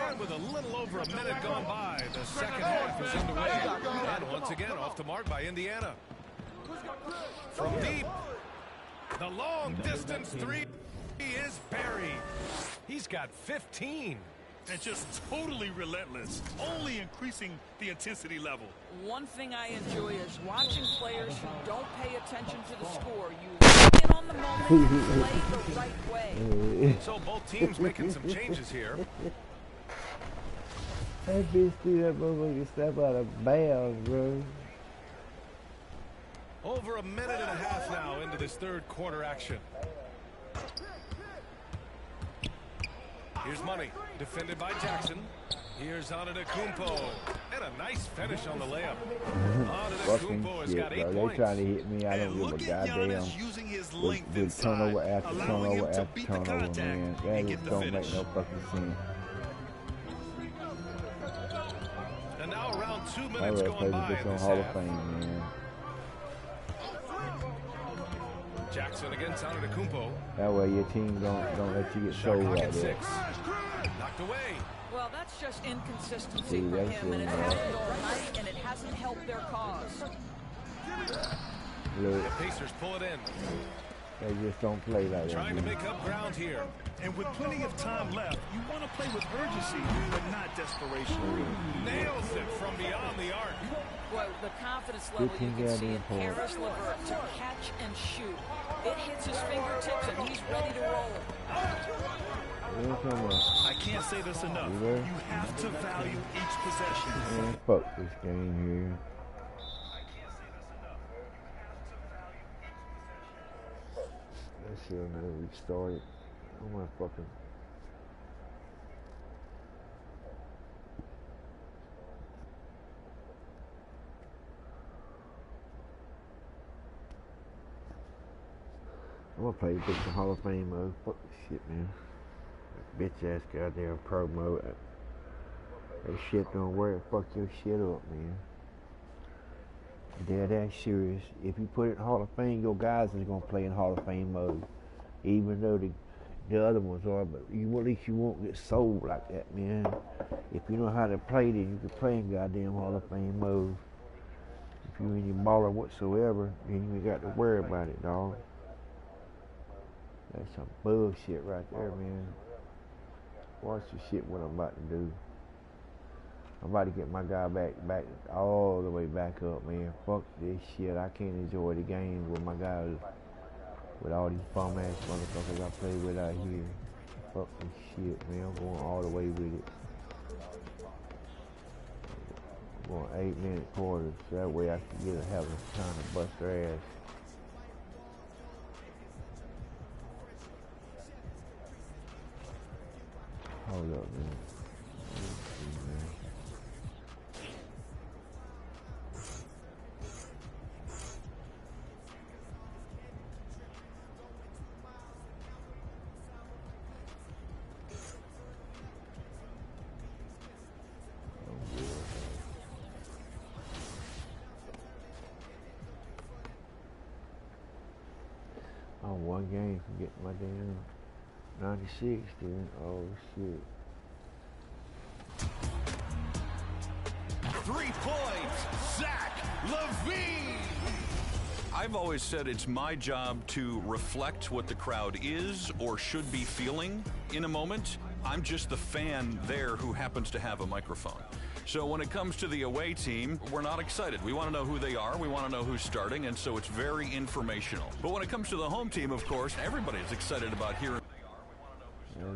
And with a little over a minute gone by, the second half is underway. And once again, off the mark by Indiana. From deep, the long-distance 3 is buried. He's got 15. And just totally relentless, only increasing the intensity level. One thing I enjoy is watching players who don't pay attention to the score. You look in on the moment and play the right way. So both teams making some changes here. That bitch threw that motherfucker step out of bounds, bro. Over a minute and a half now into this third quarter action. Here's Money, defended by Jackson. Here's Antetokounmpo, and a nice finish on the layup. Antetokounmpo has got 8 points. They trying to hit me. I don't give a goddamn. Using his length with turnover after turnover after turnover, man. That just don't make no fucking sense. And now around 2 I minutes would going play by this in on this Hall of half. Fame, man. Jackson against Antetokounmpo. That way your team don't let you get sold Clock right at there. 6. Knocked away. Well, that's just inconsistency See, for that's him, and it, it's man. happened all night, and it hasn't helped their cause. Look, The Pacers pull it in. they just don't play like that. Trying to man. make up ground here. And with plenty of time left, you want to play with urgency, but not desperation. Nails it from beyond the arc. Well, the confidence level you 15 can see in goddamn points. Karis LeVert to catch and shoot. It hits his fingertips, and he's ready to roll. I can't say this enough. You You have to value each possession. Man, fuck this game here. That shit will never restart it. Oh my fucking. I'm gonna play the Hall of Fame mode. Fuck this shit, man. Bitch ass goddamn pro mode. That shit don't work. Fuck your shit up, man. They're that serious. If you put it in Hall of Fame, your guys is gonna play in Hall of Fame mode. Even though the other ones are, but at least you won't get sold like that, man. If you know how to play, then you can play in goddamn Hall of Fame mode. If you any baller whatsoever, then you ain't got to worry about it, dog. That's some bullshit right there, man. Watch the shit what I'm about to do. I'm about to get my guy back all the way back up, man. Fuck this shit. I can't enjoy the game with my guys, with all these bum ass motherfuckers I play with out here. Fuck this shit, man. I'm going all the way with it. I'm going 8-minute quarters, so that way I can get a hell of a time to bust their ass. Hold up, man. I'm one game from getting my damn 96, dude. Oh, shit. 3-point, Zach LaVine. I've always said it's my job to reflect what the crowd is or should be feeling in a moment. I'm just the fan there who happens to have a microphone. So when it comes to the away team, we're not excited. We want to know who they are. We want to know who's starting, and so it's very informational. But when it comes to the home team, of course, everybody's excited about hearing who they are.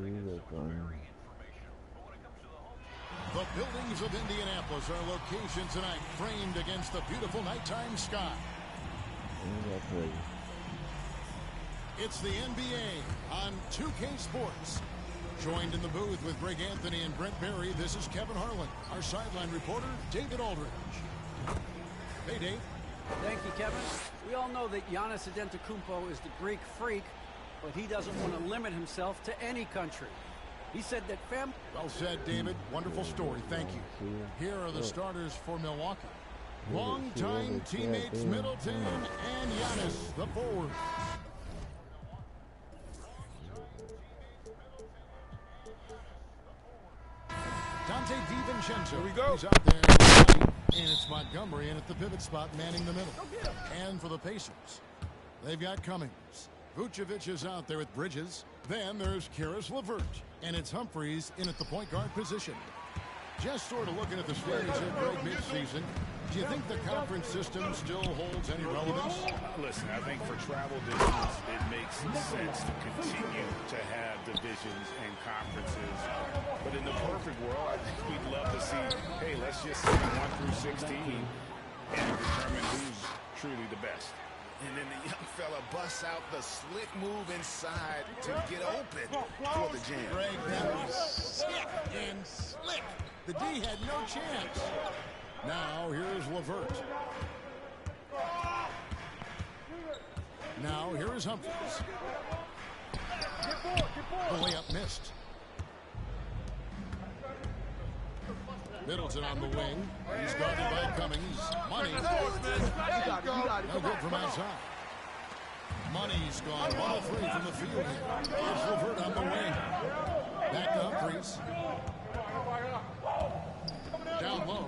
The buildings of Indianapolis are location tonight, framed against the beautiful nighttime sky. It's the NBA on 2K Sports. Joined in the booth with Greg Anthony and Brent Barry, this is Kevin Harlan. Our sideline reporter, David Aldridge. Hey, Dave. Thank you, Kevin. We all know that Giannis Antetokounmpo is the Greek freak, but he doesn't want to limit himself to any country. He said that Well said, David. Wonderful story. Thank you. Here are the starters for Milwaukee. Longtime teammates Middleton and Giannis, the forward. Dante DiVincenzo. Here we go. He's out there. And it's Montgomery in at the pivot spot, manning the middle. And for the Pacers, they've got Cummings. Vucevic is out there with Bridges. Then there's Karis LeVert. And it's Humphries in at the point guard position. Just sort of looking at the stage here, Greg, mid-season. Do you think the conference system still holds any relevance? Listen, I think for travel distance, it makes sense to continue to have divisions and conferences. But in the perfect world, I think we'd love to see, hey, let's just see 1 through 16 and determine who's truly the best. And then the young fella busts out the slick move inside to get open for the jam. Greg, that was sick and slick. The D had no chance. Now here's LeVert. Now here is Humphries. The layup missed. Middleton on the wing. He's guarded by Cummings. Money. No good from outside. Money's gone 1 of 3 from the field here. Here's LeVert on the wing. Back to Humphries. Down low.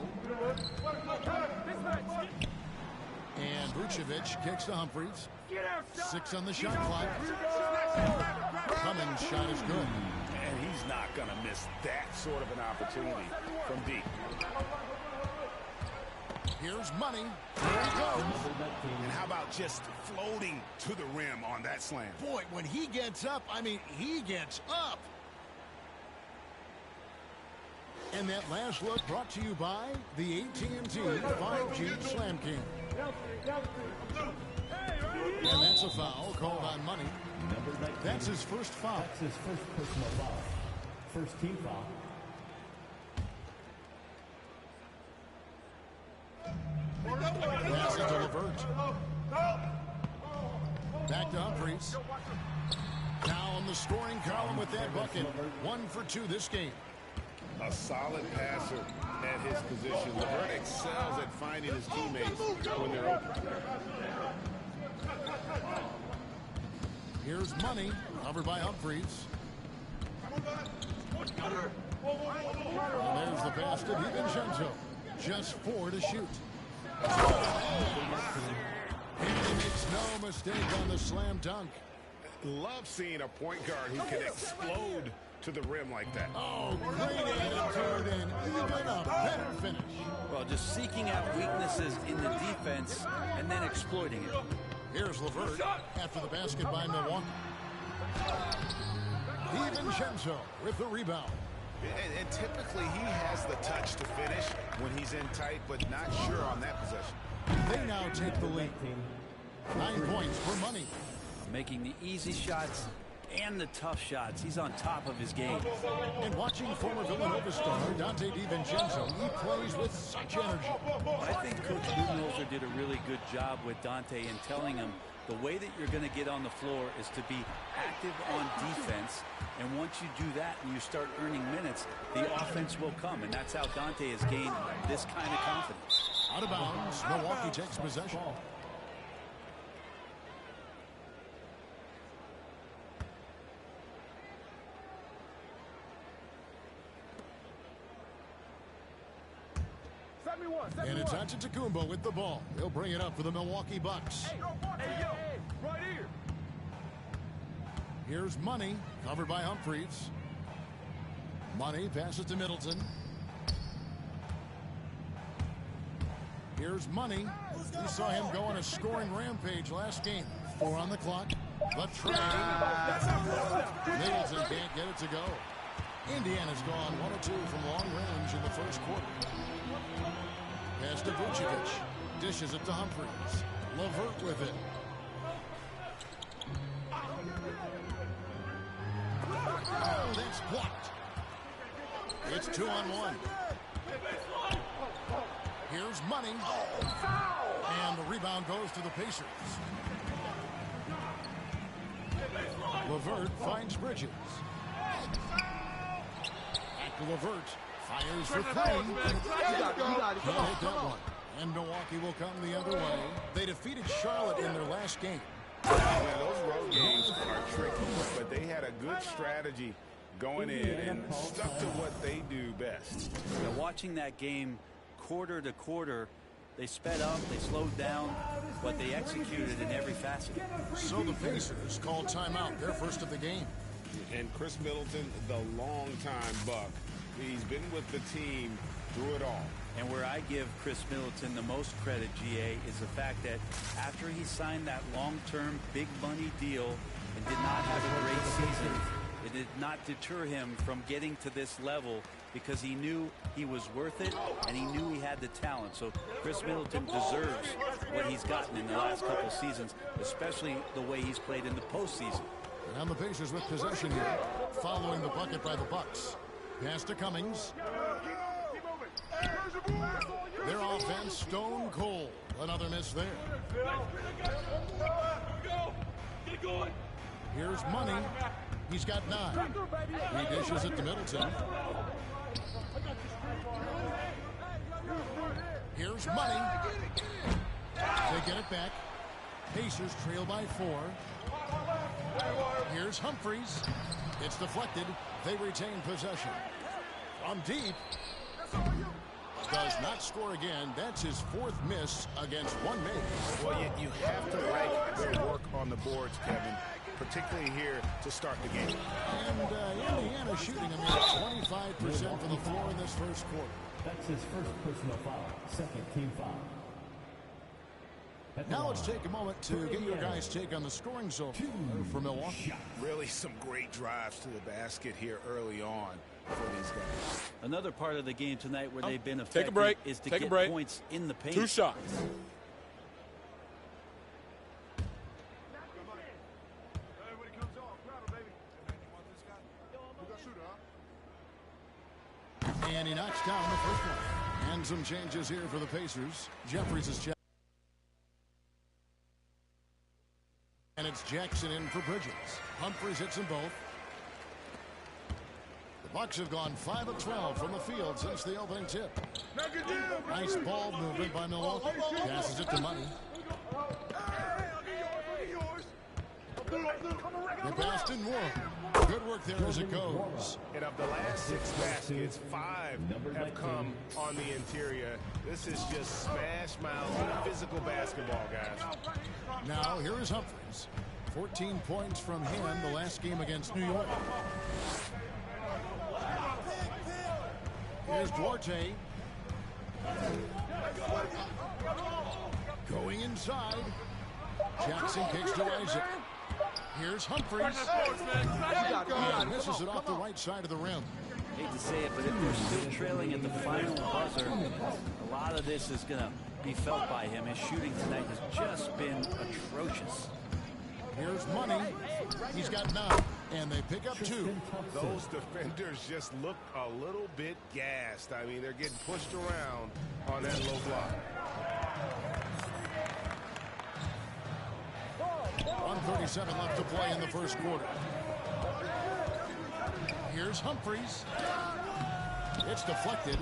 And Vucevic kicks to Humphries. 6 on the shot clock. Cummings' shot is good. And he's not going to miss that sort of an opportunity from deep. Here's Money. Here he goes. And how about just floating to the rim on that slam? Boy, when he gets up, I mean, he gets up. And that last look brought to you by the AT&T 5G Slam Cam. And that's a foul called on Money. That's his first foul. That's his first personal foul. First team foul. Pass it to LeVert. Back to Humphries. Now on the scoring column with that bucket. 1 for 2 this game. a solid passer at his position. LeVert excels at finding his teammates when they're open. Here's Money, covered by Humphries. And there's the pass to DiVincenzo. Just 4 to shoot. And he makes no mistake on the slam dunk. Love seeing a point guard who can explode to the rim like that. Oh, great attitude and even a better finish. Well, just seeking out weaknesses in the defense and then exploiting it. Here's LeVert after the basket by Milwaukee. DiVincenzo with the rebound. And typically he has the touch to finish when he's in tight, but not sure on that possession. They now take the lead. 9 points for Money. Making the easy shots and the tough shots. He's on top of his game. And watching former Villanova star Donte DiVincenzo, he plays with such energy. I think Coach Budenholzer did a really good job with Donte in telling him the way that you're going to get on the floor is to be active on defense. And once you do that and you start earning minutes, the offense will come. And that's how Donte has gained this kind of confidence. Out of bounds, Milwaukee takes possession. And it's Antetokounmpo with the ball. He'll bring it up for the Milwaukee Bucks. Hey, right here. Here's Money, covered by Humphries. Money passes to Middleton. Here's Money. We saw him go on a scoring rampage last game. 4 on the clock. The try. Middleton can't get it to go. Indiana's gone 1 of 2 from long range in the first quarter. Pass to Vucevic. Dishes it to Humphries. LeVert with it. Oh, that's blocked. It's 2 on 1. Here's Money. And the rebound goes to the Pacers. LeVert finds Bridges. Back to LeVert. Fires for three. Can't hit that one. And Milwaukee will come the other way. They defeated Charlotte in their last game. Yeah, those road games are tricky, but they had a good strategy going in and stuck to what they do best. Now, watching that game quarter to quarter, they sped up, they slowed down, but they executed in every facet. So the Pacers called timeout, their first of the game. And Chris Middleton, the longtime Buck, he's been with the team through it all. And where I give Chris Middleton the most credit, GA, is the fact that after he signed that long-term big money deal and did not have a great season, it did not deter him from getting to this level because he knew he was worth it and he knew he had the talent. So Chris Middleton deserves what he's gotten in the last couple seasons, especially the way he's played in the postseason. And the Pacers with possession here, following the bucket by the Bucks. Pass to Cummings. Their offense stone cold. Another miss there. Here's Money. He's got 9. He dishes it to Middleton. Here's Money. They get it back. Pacers trail by 4. Here's Humphries. It's deflected. They retain possession. From deep. Does not score again. That's his 4th miss against one mate. Well, you have to like their work on the boards, Kevin, particularly here to start the game. And Indiana shooting him at 25% from the floor in this first quarter. That's his first personal foul, second team foul. Now let's take a moment to get your guys' take on the scoring zone for Milwaukee. Really some great drives to the basket here early on for these guys. Another part of the game tonight where they've been effective is to get points in the paint. 2 shots. And he knocks down the first one. And some changes here for the Pacers. Jeffries is checked. And it's Jackson in for Bridges. Humphries hits them both. The Bucks have gone 5 of 12 from the field since the opening tip. Nice ball movement by Milwaukee. Passes it to Money. The Boston Moore. Good work there as it goes. And of the last 6 baskets, 5 have come on the interior. This is just smash mouth physical basketball, guys. Now here is Humphries. 14 points from him the last game against New York. Here's Duarte. Going inside. Jackson kicks to Isaac. Here's Humphries. Misses it off the right side of the rim. Hate to say it, but if they're still trailing at the final buzzer, a lot of this is going to be felt by him. His shooting tonight has just been atrocious. Here's Money. He's got 9, and they pick up 2. Those defenders just look a little bit gassed. I mean, they're getting pushed around on that low block. 1:37 left to play in the first quarter. Here's Humphries. It's deflected.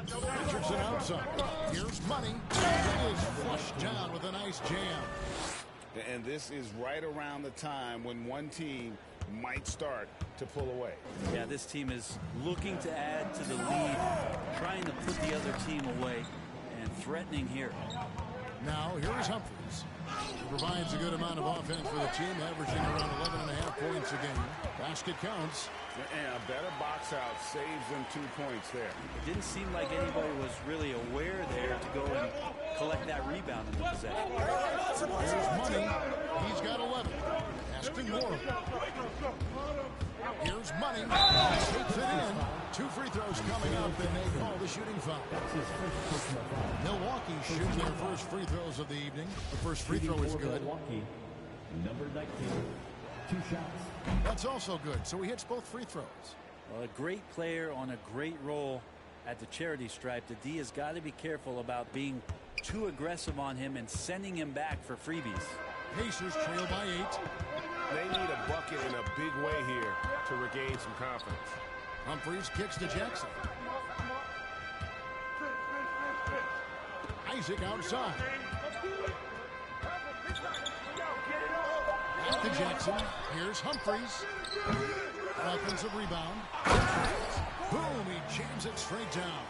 Richardson outside. Here's Money. It is flushed down with a nice jam. And this is right around the time when one team might start to pull away. Yeah, this team is looking to add to the lead, trying to put the other team away, and threatening here. Now, here is Humphries. He provides a good amount of offense for the team, averaging around 11.5 points a game. Basket counts. And a better box out saves them 2 points there. It didn't seem like anybody was really aware there to go and collect that rebound in the possession. Here's Money. He's got 11. Asking more. Here's Money. Takes it in. 2 free throws coming up, and they call the shooting foul. Milwaukee shoots their first free throws of the evening. The first free throw is good. Number 19, 2 shots. That's also good, so he hits both free throws. Well, a great player on a great role at the charity stripe. The D has got to be careful about being too aggressive on him and sending him back for freebies. Pacers trail by 8. They need a bucket in a big way here to regain some confidence. Humphries kicks to Jackson. Isaac outside. Back to Jackson. Here's Humphries. Offensive rebound. Boom, he jams it straight down.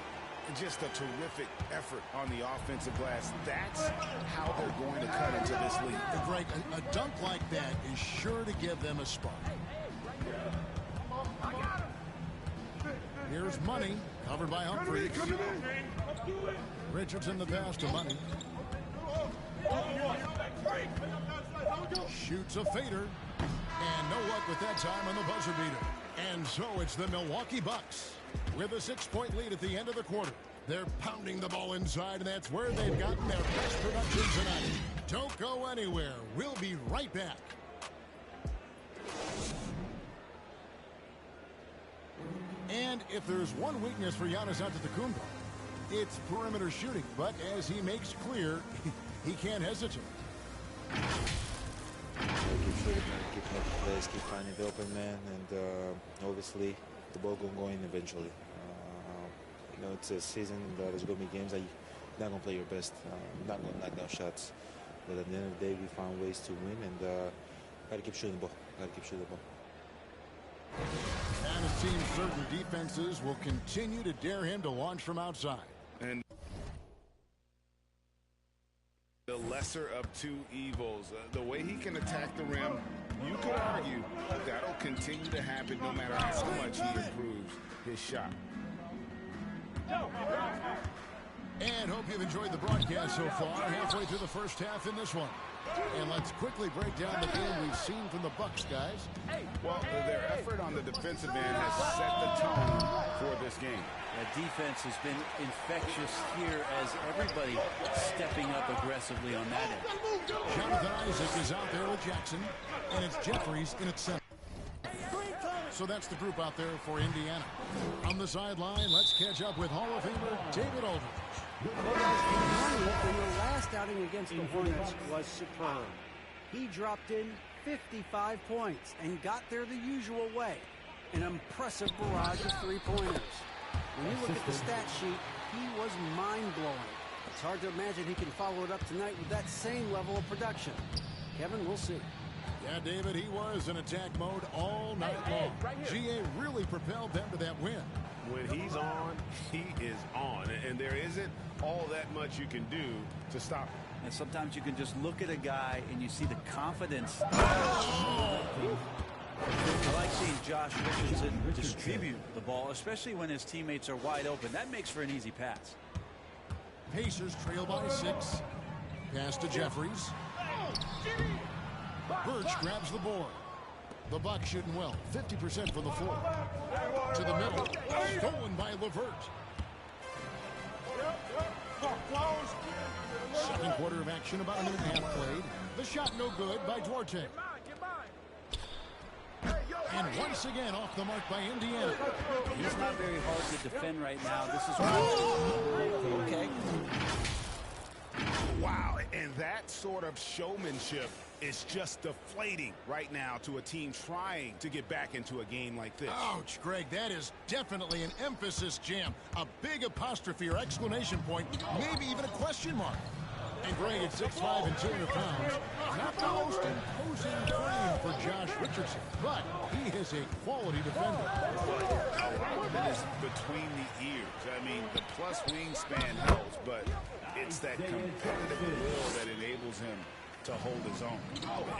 Just a terrific effort on the offensive glass. That's how they're going to cut into this lead. Greg, a dunk like that is sure to give them a spark. Here's Money, covered by Humphries. Richardson the pass to Money. Shoots a fader. And no luck with that time on the buzzer beater. And so it's the Milwaukee Bucks with a 6-point lead at the end of the quarter. They're pounding the ball inside, and that's where they've gotten their best production tonight. Don't go anywhere. We'll be right back. And if there's one weakness for Giannis Antetokounmpo, it's perimeter shooting. But as he makes clear, he can't hesitate. Keep shooting, man. Keep making plays, keep finding the open man, and obviously the ball going to go in eventually. You know, it's a season. There's going to be games that you're not going to play your best, not going to knock down shots. But at the end of the day, we found ways to win, and got to keep shooting the ball. Got to keep shooting the ball. And it seems certain defenses will continue to dare him to launch from outside. And the lesser of 2 evils. The way he can attack the rim, you could argue that'll continue to happen no matter how much he improves his shot. And hope you've enjoyed the broadcast so far. Halfway through the first half in this one. And let's quickly break down the game we've seen from the Bucks, guys. Well, their effort on the defensive end has set the tone for this game. That defense has been infectious here as everybody stepping up aggressively on that end. Jonathan Isaac is out there with Jackson, and it's Jeffries in its center. So that's the group out there for Indiana. On the sideline, let's catch up with Hall of Famer David Aldridge. Well, guys, in your last outing against the Hornets was superb. He dropped in 55 points and got there the usual way. An impressive barrage of three-pointers. When you look at the stat sheet, he was mind-blowing. It's hard to imagine he can follow it up tonight with that same level of production. Kevin, we'll see. Yeah, David, he was in attack mode all night long. GA really propelled them to that win. When he's on, he is on. And there isn't all that much you can do to stop him. And sometimes you can just look at a guy and you see the confidence. Oh! I like seeing Josh Richardson distribute the ball, especially when his teammates are wide open. That makes for an easy pass. Pacers trail by 6. Pass to Jeffries. Birch grabs the board. The Bucks shooting well. 50% from the floor. To the middle. Stolen by LeVert. Second quarter of action, about a minute and a half played. The shot no good by Duarte. And once again off the mark by Indiana. He's not very hard to defend right now. This is okay. Wow, and that sort of showmanship is just deflating right now to a team trying to get back into a game like this. Ouch, Greg, that is definitely an emphasis jam. A big apostrophe or exclamation point, maybe even a question mark. And Greg at 6'5" and 200 pounds, not the most imposing frame for Josh Richardson, but he is a quality defender. A lot of it is between the ears. I mean, the plus wingspan helps, but it's that competitive will that enables him to hold his own.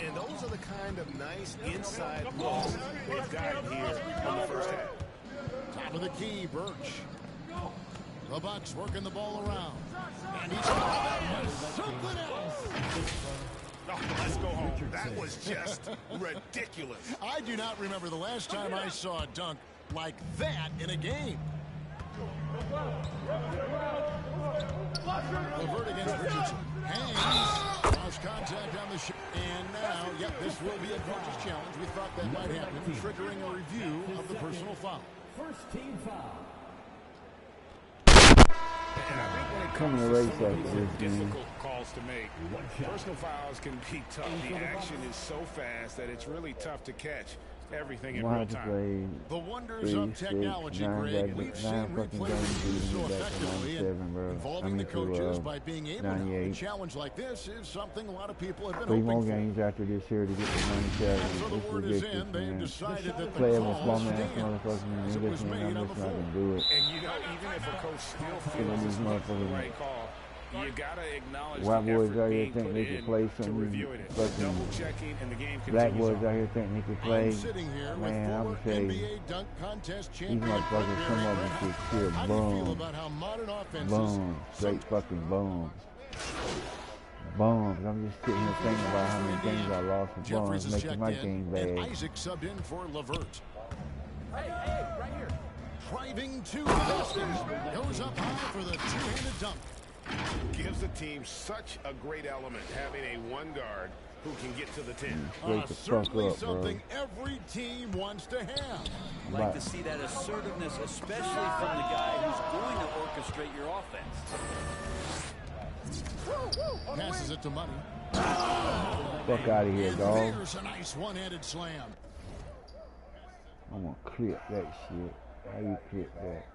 And those are the kind of nice inside looks they've gotten here in the first half. Top of the key, Birch. The Bucks working the ball around. And he's something else. Oh, let's go home. That was just ridiculous. I do not remember the last time I saw a dunk like that in a game. LeVert against Richardson. Hangs. Lost contact on the shot. And now, yep, this will be a coach's challenge. We thought that might happen, triggering a review of the personal foul. First team foul. And I think when it comes to some of these difficult calls to make, personal fouls can be tough. The action is so fast that it's really tough to catch everything in real time. The wonders of technology, Greg. We've seen replays used so effectively, and involving the coaches by being able to have a challenge like this is something a lot of people have been hoping for. 3 more games after this here to get the 97. So the word is in. They've decided that the Play call with stands as it was made on the floor. And you know, even if a coach still feels it's not the right call, you gotta acknowledge white the boys effort out here being think put they can in play to some reviewing it. fucking Double checking, and the game black continues boys on. out here think they can play. I'm sitting here with Man, I'm former saying NBA dunk contest these champion motherfuckers, some of them just pure How do you feel bums. about how modern offenses? Bums. Straight fucking bums. Bums. I'm just sitting here thinking about how many games I lost for Jeffries bums, is making checked my in, game and bad. Isaac subbed in for LeVert. Hey, right here. Driving to the basket, goes up high for the two-handed dunk. Gives the team such a great element having a one guard who can get to the 10. Certainly something every team wants to have. I'd like to see that assertiveness, especially from the guy who's going to orchestrate your offense. Passes it to Money. Fuck out of here, And dog. there's a nice one-handed slam. I'm gonna clip that shit. How you clip that?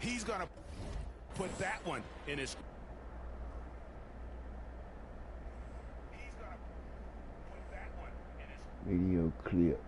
He's going to put that one in his... Video clip.